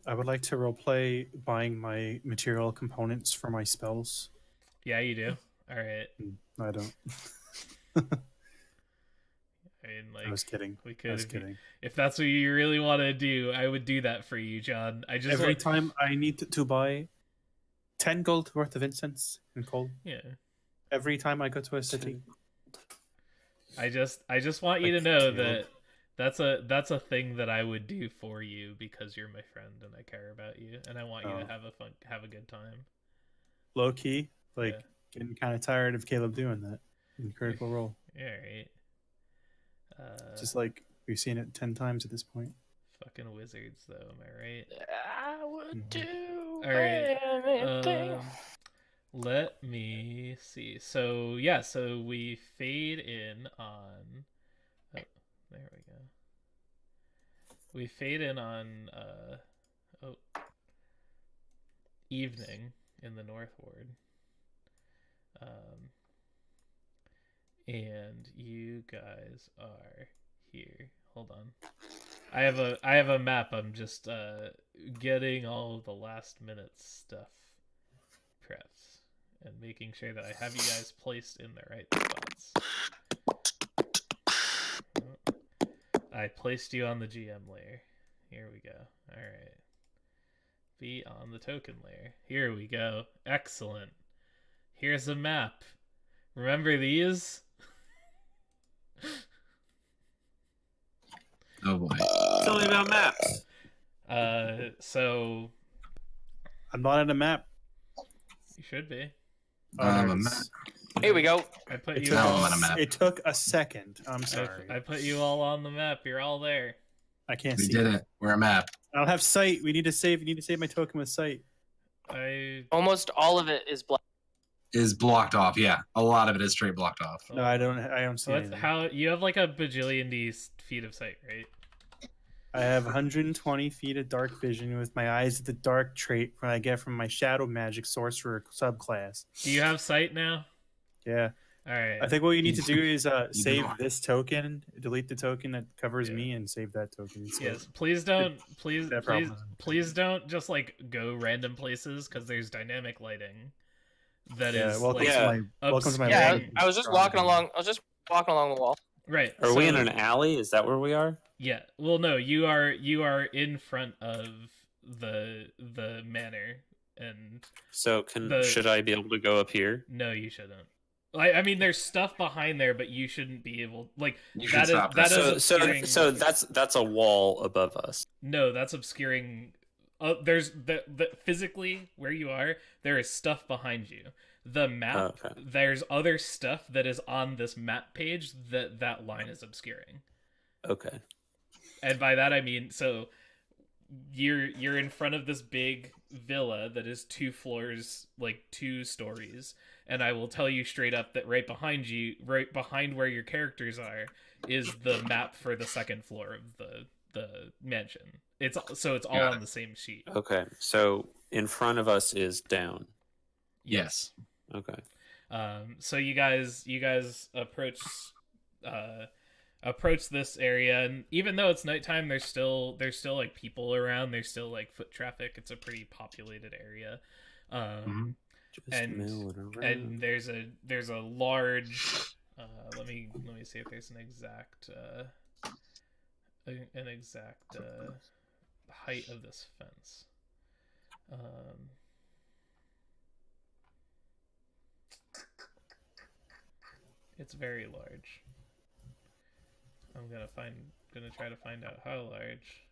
I would like to roleplay buying my material components for my spells. Yeah, you do. All right. I don't. I mean, like, I was kidding. We I could, was kidding. if that's what you really want to do, I would do that for you, John. I just Every time I need to buy 10 gold worth of incense and coal. Yeah. Every time I go to a city. I just want you to know that that's a thing that I would do for you because you're my friend and I care about you and I want you to have a good time. Low key, like Yeah. getting kind of tired of Caleb doing that in Critical Role. Yeah, right. Just like we've seen it 10 times at this point. Fucking wizards, though. Am I right? I would do All right. anything. Let me see. So yeah, so we fade in on. Oh, there we go. We fade in on evening in the North Ward. And you guys are here. Hold on. I have a map. I'm just getting all of the last minute stuff prepped and making sure that I have you guys placed in the right spots. I placed you on the GM layer. Here we go. All right. Be on the token layer. Here we go. Excellent. Here's a map. Remember these? Oh boy. Tell me about maps. So I'm not on a map. you should be. There A it map. is. Here we go. I put It you took, No, all. I'm on a map. it took a second. I'm sorry. I put you all on the map. You're all there. I can't We see. did it. We're a map. I don't have sight. We need to save. You need to save my token with sight. Almost all of it is black. Is blocked off. Yeah, a lot of it is straight blocked off. No, I don't. I don't see So that's anything. how you have like a bajillion feet of sight, right? I have 120 feet of dark vision with my eyes of the dark trait when I get from my shadow magic sorcerer subclass. Do you have sight now? Yeah. All right. I think what you need to do is save not. this token, delete the token that covers Yeah. me, and save that token. instead. Yes. Please don't. That problem. Please don't just like go random places because there's dynamic lighting. That Yeah. is Welcome like to my. Welcome to my. Yeah, land. I was just walking along. I was just walking along the wall. Right. Are we in an alley? Is that where we are? Yeah. Well, no, you are in front of the manor, and So should I be able to go up here? no, you shouldn't. I mean, there's stuff behind there, but you shouldn't be able. Like You should stop that. obscuring. So that's a wall above us. No, that's obscuring. There's the physically where you are. There is stuff behind you. The map. Okay. There's other stuff that is on this map page that line is obscuring. Okay. And by that I mean, so you're in front of this big villa that is 2 floors, like 2 stories, and I will tell you straight up that right behind where your characters are, is the map for the 2nd floor of the mansion. It's all on the same sheet. Okay. So in front of us is down. Yes. Okay. So you guys approach this area, and even though it's nighttime, there's still like people around. There's still like foot traffic. It's a pretty populated area. And there's a large let me see if there's an exact height of this fence. It's very large. I'm gonna try to find out how large.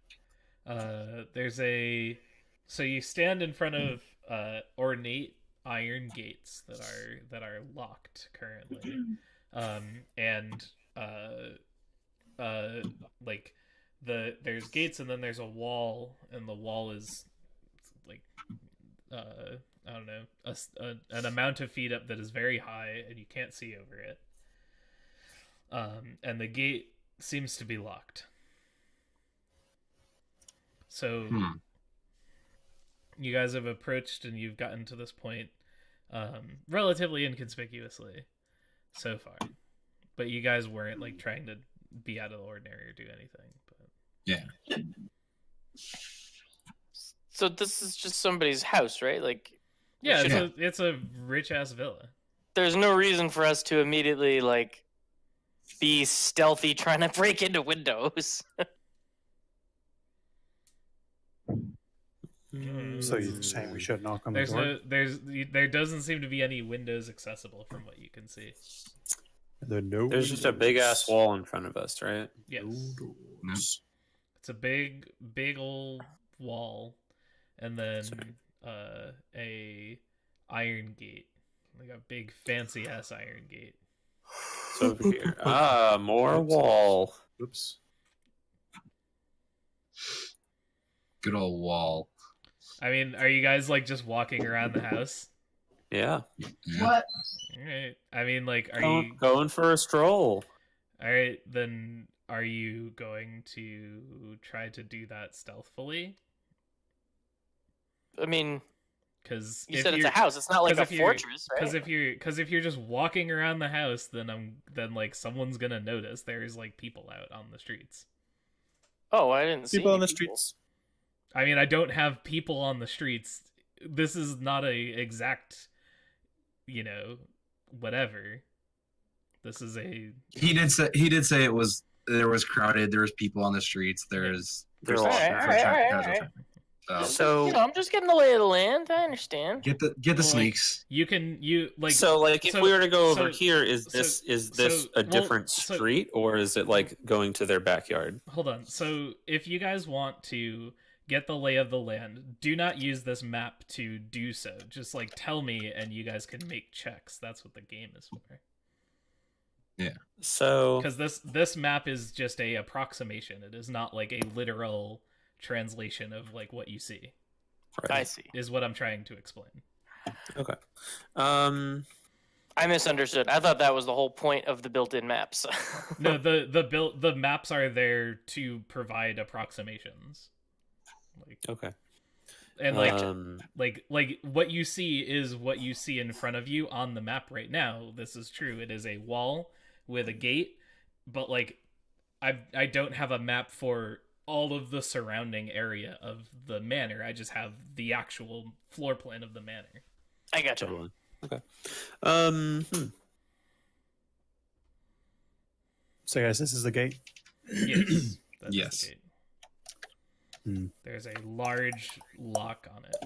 So you stand in front of ornate iron gates that are locked currently, and like there's gates, and then there's a wall, and the wall is like I don't know, an amount of feet up that is very high, and you can't see over it. And the gate seems to be locked. So you guys have approached, and you've gotten to this point relatively inconspicuously so far. But you guys weren't like trying to be out of the ordinary or do anything. But yeah. So this is just somebody's house, right? Like, yeah, it's a rich ass villa. There's no reason for us to immediately like be stealthy trying to break into windows. So you're saying we should knock on the door? There doesn't seem to be any windows accessible from what you can see. There's just a big ass wall in front of us, right? Yes. It's a big old wall, and then a iron gate, like a big fancy ass iron gate. It's over here. More wall. Oops. Good old wall. I mean, are you guys like just walking around the house? Yeah. What? All right. I mean, like, are you going for a stroll? All right, then are you going to try to do that stealthily? I mean, because you said it's a house. It's not like a fortress, right? Because if you're just walking around the house, then like someone's gonna notice. There's like people out on the streets. Oh, I didn't see people on the people. streets. I mean, I don't have people on the streets. This is not a exact, whatever. This is a. He did say there was crowded. There was people on the streets. There's all right. So I'm just getting the lay of the land. I understand. Get the sneaks. You like. So like, if we were to go over here, is this a different street, or is it like going to their backyard? Hold on. So if you guys want to get the lay of the land, do not use this map to do so. Just like tell me, and you guys can make checks. That's what the game is for. Yeah. So because this map is just a approximation. It is not like a literal translation of like what you see. Right. I see. Is what I'm trying to explain. Okay. I misunderstood. I thought that was the whole point of the built-in maps. No, the maps are there to provide approximations. Okay. And like what you see is what you see in front of you on the map right now. This is true. It is a wall with a gate, but like I don't have a map for all of the surrounding area of the manor. I just have the actual floor plan of the manor. I got you. Okay. So guys, this is the gate. Yes. That's Yes. the gate. Hmm. There's a large lock on it.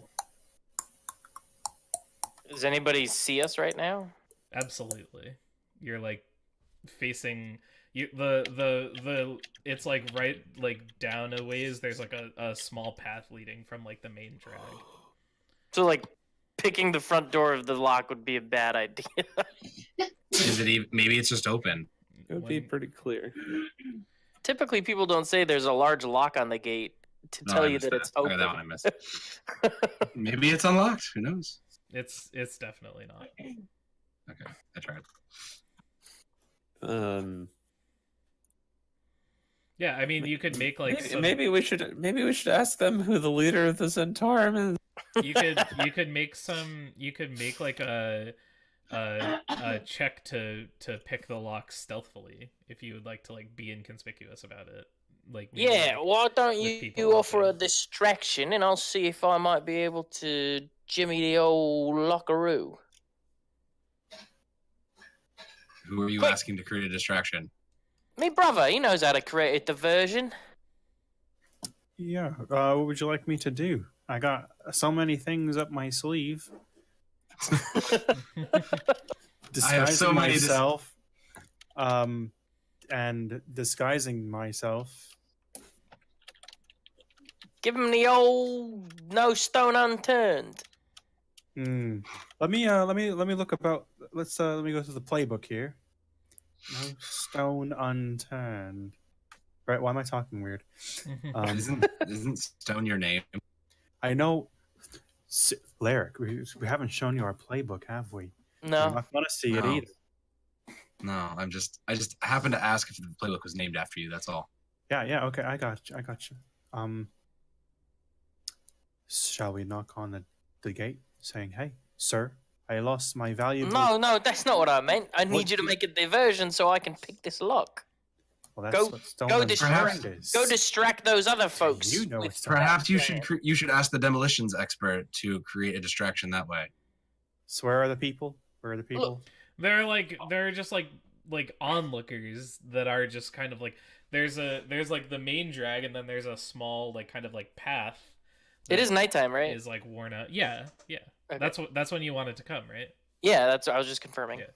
Does anybody see us right now? Absolutely. You're like facing you the it's like right like down a ways there's like a small path leading from like the main drag. So like picking the front door of the lock would be a bad idea. Is it even, maybe it's just open? It would be pretty clear. Typically people don't say there's a large lock on the gate to No, tell I you missed that it's Okay, open. that one I missed. Maybe it's unlocked. Who knows? It's definitely not. Okay, I tried. Yeah, I mean you could make like maybe we should ask them who the leader of the Zentarum is. you could make like a check to pick the lock stealthily if you would like to like be inconspicuous about it. Like maybe, Yeah, like, why don't with you people offer a helping. distraction and I'll see if I might be able to jimmy the old lockaroo. Who are you Quick. asking to create a distraction? Me brother, he knows how to create a diversion. Yeah. What would you like me to do? I got so many things up my sleeve. Disguising so many myself. And disguising myself. Give him the old no stone unturned. Let me look about. Let me go through the playbook here. No stone unturned. Right? Why am I talking weird? Isn't Stone your name? I know, Lyric. We haven't shown you our playbook, have we? No. You're not gonna see it No. either. No, I just happened to ask if the playbook was named after you. That's all. Yeah. Okay, I got you. Shall we knock on the gate, saying, "Hey, sir, I lost my valuable." No, that's not what I meant. I need What you to do- make a diversion so I can pick this lock. Well, Go- what stone go unturned distract- is. Go distract those other folks. You know with it's that Perhaps you plan. should ask the demolitions expert to create a distraction that way. So where are the people? Where are the people? They're just like onlookers that are just kind of like there's like the main drag and then there's a small like kind of like path. It is nighttime, right? Is like worn out. Yeah. Okay. That's when you want it to come, right? Yeah, that's what I was just confirming. Yeah.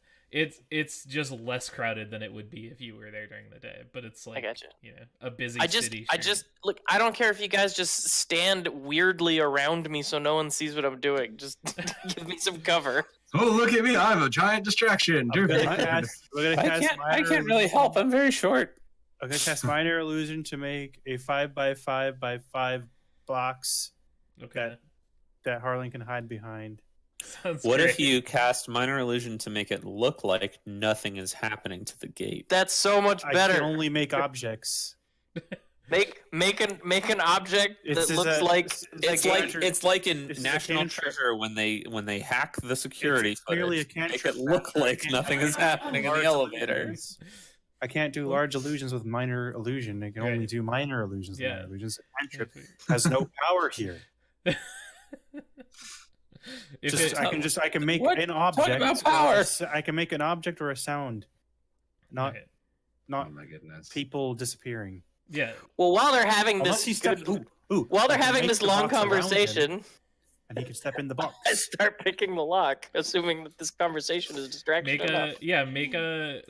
It's just less crowded than it would be if you were there during the day, but it's like gotcha. A busy I city. just look. I don't care if you guys just stand weirdly around me so no one sees what I'm doing. Just give me some cover. Oh, look at me! I'm a giant distraction. We're gonna I cast I can't really help. I'm very short. I'm gonna cast minor illusion to make a 5x5x5 box Okay. that Harlan can hide behind. Sounds What great. if you cast minor illusion to make it look like nothing is happening to the gate? That's so much I better. can only make objects. Make an object It's that just looks a- like It's like in This is a National cantrip. Treasure when they hack the security It's clearly a footage, make cantrip. it look like nothing is happening in the Large elevator. illusions. I can't do large illusions with minor illusion. I can only Right. do minor illusions with Yeah. minor illusions. Cantrip has no power here. If I can make What? an Talk object. about power. I can make an object or a sound. Not okay. not Oh my goodness! people disappearing. Yeah. well while they're having Unless this he steps. while they're I can having make this the long box around him, conversation, and he can step in the box. I start picking the lock, assuming that this conversation is distraction enough.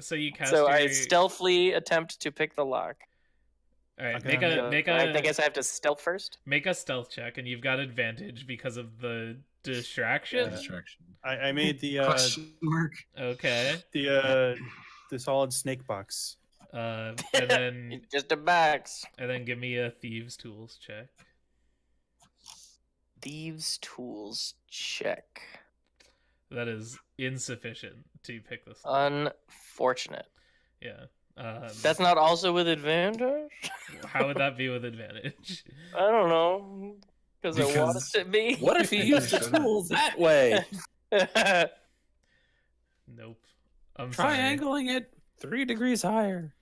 So you cast So I your- stealthily attempt to pick the lock. all right, Okay, I guess I have to stealth first. make a stealth check and you've got advantage because of the distraction. Distraction. I made the Question mark. Okay. the solid snake box. And then Just a box. give me a thieves tools check. Thieves' tools check. That is insufficient to pick this. Unfortunate. Yeah. That's not also with advantage? How would that be with advantage? I don't know. Because I want it to be. What if you use the tool that way? Nope. I'm sorry. Triangling it 3 degrees higher.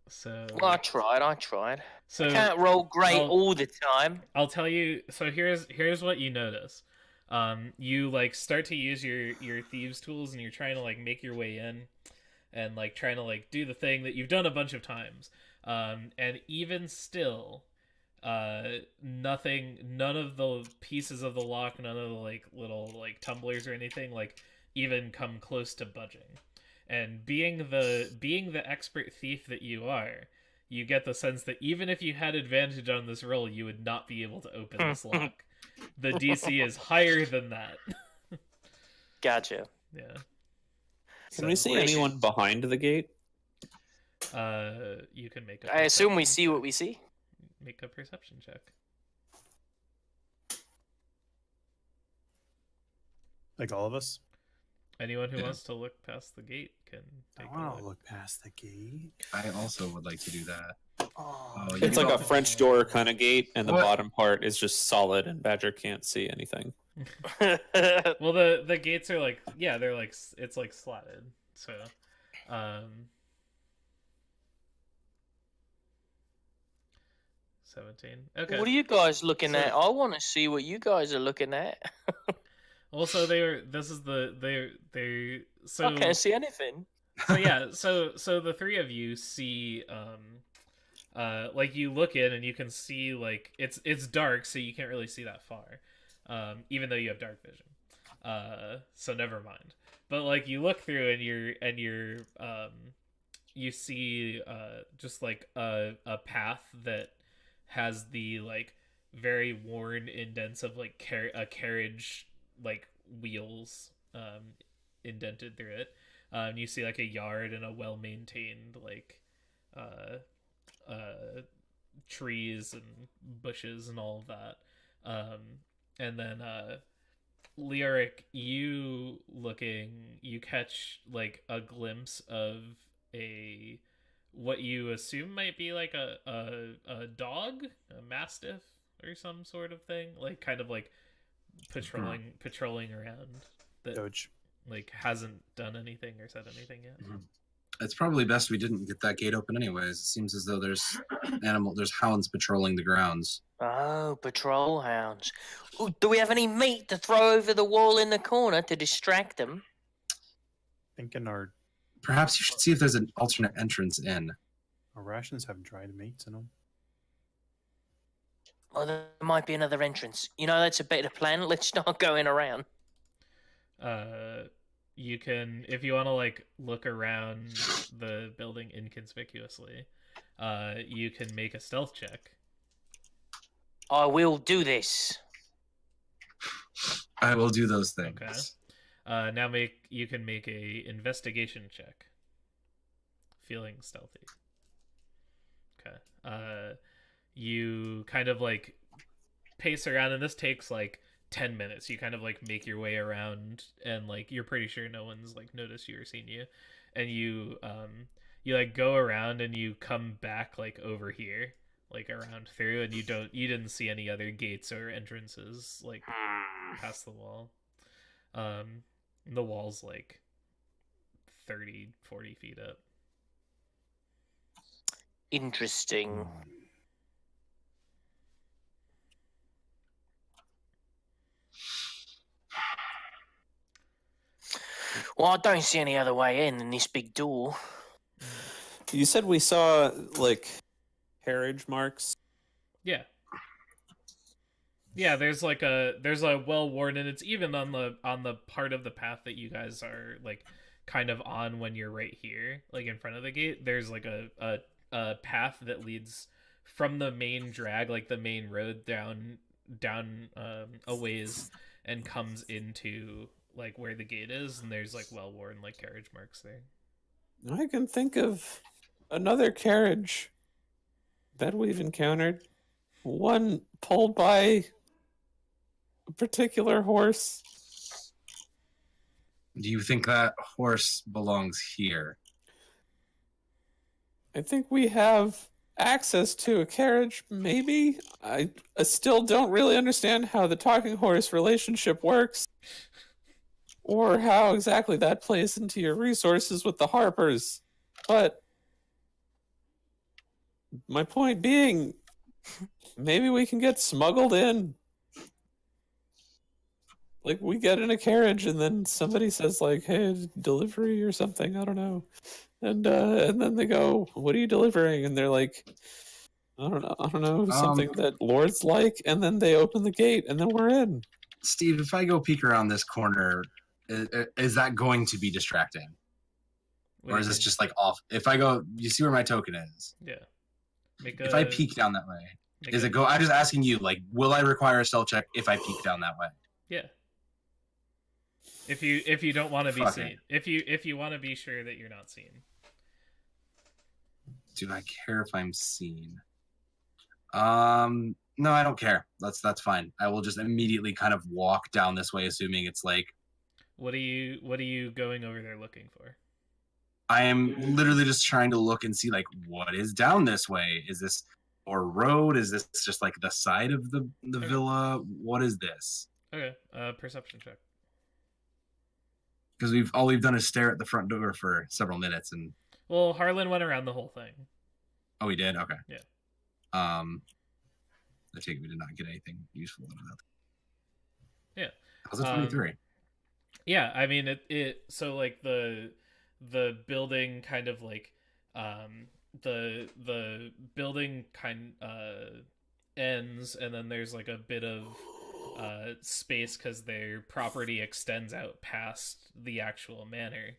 So I tried. so Can't roll great I'll- all the time. I'll tell you. So here's what you notice. You like start to use your thieves tools, and you're trying to like make your way in, and like trying to like do the thing that you've done a bunch of times. And even still, none of the pieces of the lock, none of the like little like tumblers or anything like even come close to budging. And being the expert thief that you are, you get the sense that even if you had advantage on this roll, you would not be able to open this lock. The DC is higher than that. Gotcha. Yeah. Can we see anyone behind the gate? You can make a I assume we perception see what check. we see. Make a perception check. Like all of us. Anyone who Yeah. wants to look past the gate can take I a want to look. look past the gate. I also would like to do that. Oh, you It's like go- a French door kind of gate, and the What? bottom part is just solid, and Badger can't see anything. Well, the gates are like, yeah, they're like, it's like slatted. So, 17. Okay. What are you guys looking So- at? I want to see what you guys are looking at. Also, this is they so I can't see anything. so yeah, so the three of you see like you look in and you can see like it's dark, so you can't really see that far. Even though you have dark vision. So never mind. But like you look through and you're you see just like a path that has the like very worn indents of like a carriage like wheels indented through it. You see like a yard and a well-maintained like trees and bushes and all of that. And then Leoric, you catch like a glimpse of a what you assume might be like a dog, a mastiff or some sort of thing, like kind of like patrolling around that Doge. like hasn't done anything or said anything yet. It's probably best we didn't get that gate open anyways. It seems as though there's hounds patrolling the grounds. Oh, patrol hounds. Ooh, do we have any meat to throw over the wall in the corner to distract them? Thinking our Perhaps you should see if there's an alternate entrance in. rations have dried meats in them. Well, there might be another entrance. You know, that's a better plan. Let's start going around. You can, if you want to like look around the building inconspicuously, you can make a stealth check. I will do this. I will do those things. Okay. Now you can make a investigation check. Feeling stealthy. Okay. You kind of like pace around, and this takes like 10 minutes. You kind of like make your way around, and like you're pretty sure no one's like noticed you or seen you, and you like go around and you come back like over here, like around through, and you didn't see any other gates or entrances like past the wall. The wall's like 30-40 feet up. Interesting. Well, I don't see any other way in than this big door. You said we saw like carriage marks. Yeah. Yeah, there's a well worn, and it's even on the part of the path that you guys are like kind of on when you're right here, like in front of the gate. There's like a path that leads from the main drag, like the main road down a ways, and comes into like where the gate is, and there's like well worn like carriage marks there. I can think of another carriage that we've encountered. One pulled by a particular horse. Do you think that horse belongs here? I think we have access to a carriage, maybe. I still don't really understand how the talking horse relationship works, or how exactly that plays into your resources with the Harpers. But my point being, maybe we can get smuggled in. like we get in a carriage and then somebody says like, "Hey, delivery or something." I don't know, and then they go, "What are you delivering?" And they're like, "I don't know, something that lords like." And then they open the gate and then we're in. Steve, if I go peek around this corner, is that going to be distracting? What Or do is you this mean? just like off? If I go, you see where my token is? Yeah. If I peek down that way, is it go? I'm just asking you, like, will I require a stealth check if I peek down that way? Yeah. If you don't want to be Fuck seen. it. If you want to be sure that you're not seen. Do I care if I'm seen? No, I don't care. That's fine. I will just immediately kind of walk down this way, assuming it's like What are you going over there looking for? I am literally just trying to look and see like what is down this way. Is this or road? Is this just like the side of the Okay. villa? What is this? Okay, perception check. Because we've done is stare at the front door for several minutes, and Well, Harlan went around the whole thing. oh, we did. Okay. Yeah. I take it we did not get anything useful out of that. Yeah. Was it 23? Yeah, I mean it so like the building kind of like the building ends, and then there's like a bit of space because their property extends out past the actual manor,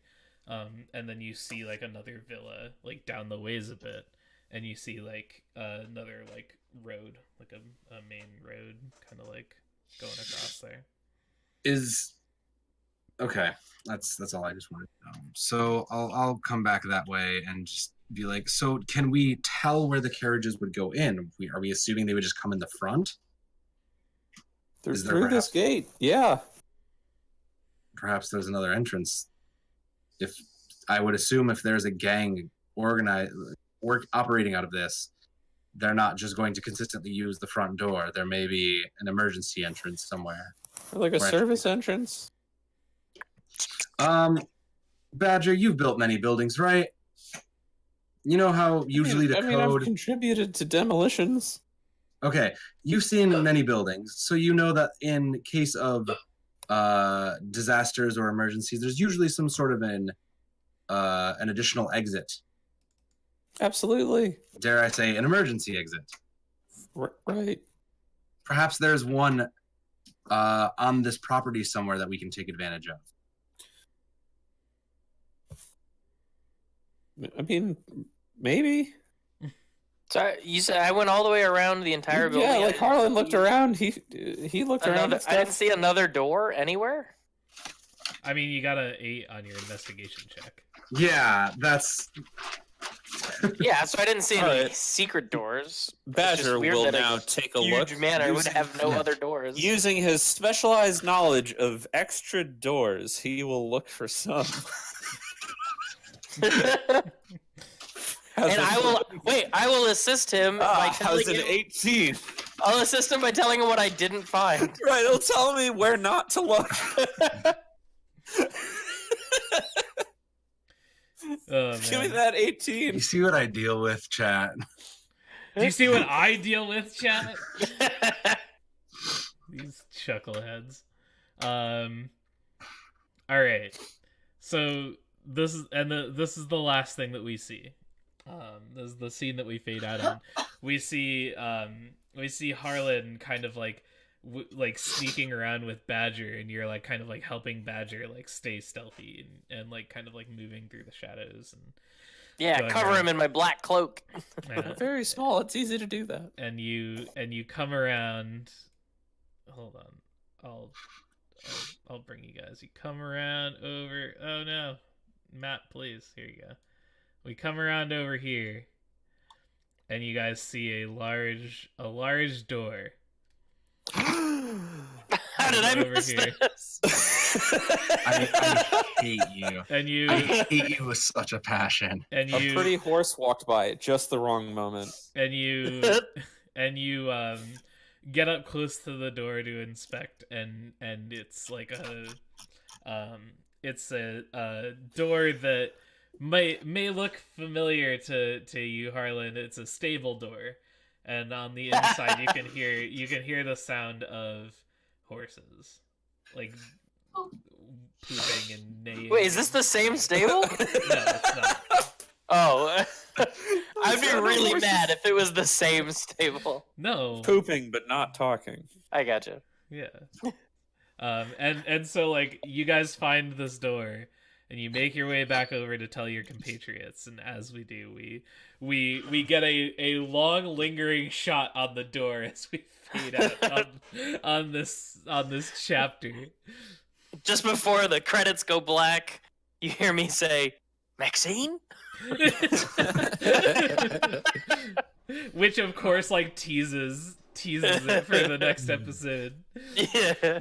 and then you see like another villa like down the ways a bit, and you see like another like road, like a main road kind of like going across there. Is okay. That's all I just wanted to know. So I'll come back that way and just be like, so can we tell where the carriages would go in? Are we assuming they would just come in the front? They're Is there through this gate. Yeah. Perhaps there's another entrance. If I would assume if there's a gang operating out of this, they're not just going to consistently use the front door. There may be an emergency entrance somewhere. Or like a service entrance. Badger, you've built many buildings, right? You know how usually the code... I've contributed to demolitions. Okay, you've seen many buildings, so you know that in case of disasters or emergencies, there's usually some sort of an additional exit. Absolutely. Dare I say, an emergency exit. Right. Perhaps there's one on this property somewhere that we can take advantage of. I mean, maybe. So you said I went all the way around the entire building. Yeah, like Harlan looked around. He looked around. I didn't see another door anywhere. I mean, you got an 8 on your investigation check. Yeah, that's... Yeah, so I didn't see any Alright. secret doors. Badger will now take a look. Huge manor would have no other doors. Using his specialized knowledge of extra doors, he will look for some. And I will assist him by telling how's an him. 18? I'll assist him by telling him what I didn't find. Right, he'll tell me where not to look. Oh, Give me man. that 18. You see what I deal with, chat? Do you see what I deal with, chat? These chuckleheads. All right. So this is the last thing that we see. This is the scene that we fade out on. We see Harlan kind of like sneaking around with Badger, and you're like kind of like helping Badger like stay stealthy and like kind of like moving through the shadows and Yeah, cover around. him in my black cloak. Very small. It's easy to do that. And you come around. Hold on, I'll bring you guys. You come around over. Oh no, Matt, please. Here you go. We come around over here, and you guys see a large door. How did I Over miss here. this? I hate you. And you I hate you with such a passion. and A you pretty horse walked by at just the wrong moment. and you get up close to the door to inspect, and it's like a door that may look familiar to you, Harlan. It's a stable door, and on the inside you can hear the sound of horses. like pooping and neighing. Wait, is this the same stable? No, it's not. Oh, I'd be Sounded really worse. mad if it was the same stable. No. Pooping but not talking. I gotcha. Yeah. And so like you guys find this door and you make your way back over to tell your compatriots, and as we do, we get a long lingering shot on the door as we fade out on this chapter. Just before the credits go black, you hear me say, Maxine? Which of course like teases it for the next episode. Yeah.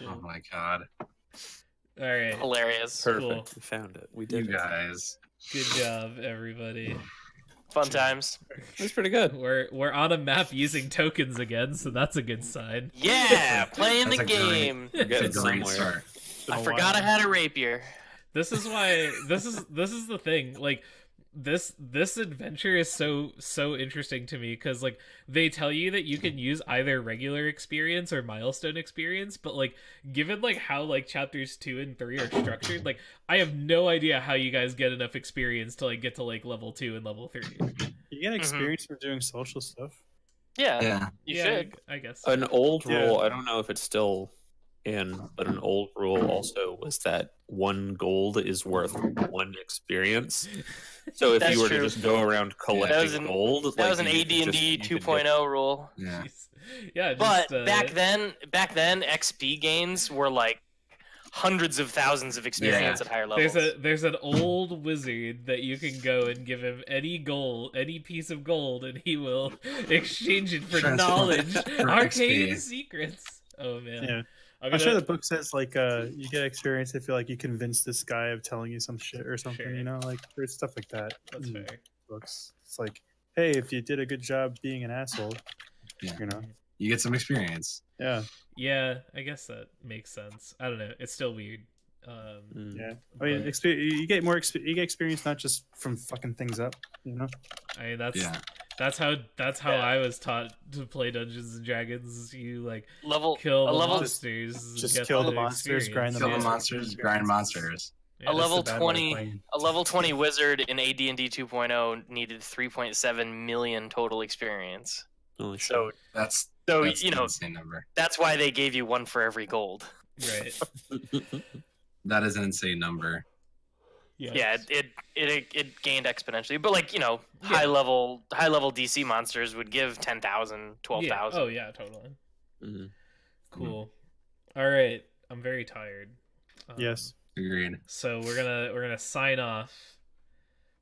Oh my god. All right. Hilarious. Perfect. Cool. We found it. We You did it. guys. Good job, everybody. Fun times. That's pretty good. We're on a map using tokens again, so that's a good sign. Yeah, playing the That's a great- game. We're getting It's a great somewhere. start. I forgot I had a rapier. This is why this is the thing. Like this adventure is so interesting to me because like they tell you that you can use either regular experience or milestone experience, but like given like how like chapters 2 and 3 are structured, like I have no idea how you guys get enough experience to like get to like level 2 and level 3. You get experience from doing social stuff. Yeah, Yeah. you Yeah, should. I guess. An old Yeah. rule, I don't know if it's still in, but an old rule also was that 1 gold is worth 1 experience. So if That's you were true. to just go around collecting That was an- gold, That like, was an you could just- AD&D you could get- 2.0 rule. Yeah. Jeez. Yeah, But just, back then, XP gains were like hundreds of thousands of experience Yeah. at higher levels. there's an old wizard that you can go and give him any piece of gold, and he will exchange it for Transform knowledge, for arcane XP. secrets. Oh man, Yeah. I'm I'm sure gonna- the book says like you get experience if you like you convince this guy of telling you some shit or something, Sure. you know, like there's stuff like that. That's in fair. Books. It's like, hey, if you did a good job being an asshole, Yeah. you know. You get some experience. Yeah. Yeah, I guess that makes sense. I don't know. It's still weird. Mm. Yeah. I mean, but, you get more you get experience not just from fucking things up, you know. I mean, that's Yeah. that's how Yeah. I was taught to play Dungeons and Dragons. You like Level kill a the level monsters, Just get kill the monsters, experience. grind them Kill the Yeah. monsters, grind monsters. Yeah, a That's level the bad way of 20 playing. a level 20 wizard in AD&D 2.0 needed 3.7 million total experience. Holy shit. So That's so that's you an know insane number. that's why they gave you 1 for every gold. right. That is an insane number. Yeah, it gained exponentially, but like Yeah. high level DC monsters would give 10,000, 12,000. Yeah. Oh yeah, totally. Mhm. Cool. All right, I'm very tired. Yes. Agreed. So we're gonna sign off.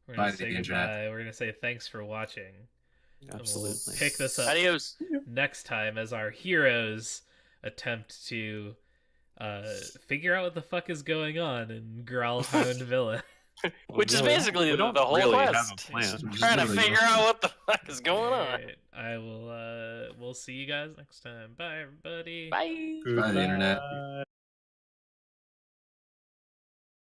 We're gonna Bye to say the internet. goodbye. We're gonna say thanks for watching. And Absolutely. We'll pick this up Adios. next time as our heroes attempt to figure out what the fuck is going on in Growlhound Villa. Which is We don't- basically we the don't whole really quest. have a plan. Trying to Really figure out what the fuck is going on. Alright, I will we'll see you guys next time. Bye everybody. Bye. Bye, the internet. Goodbye.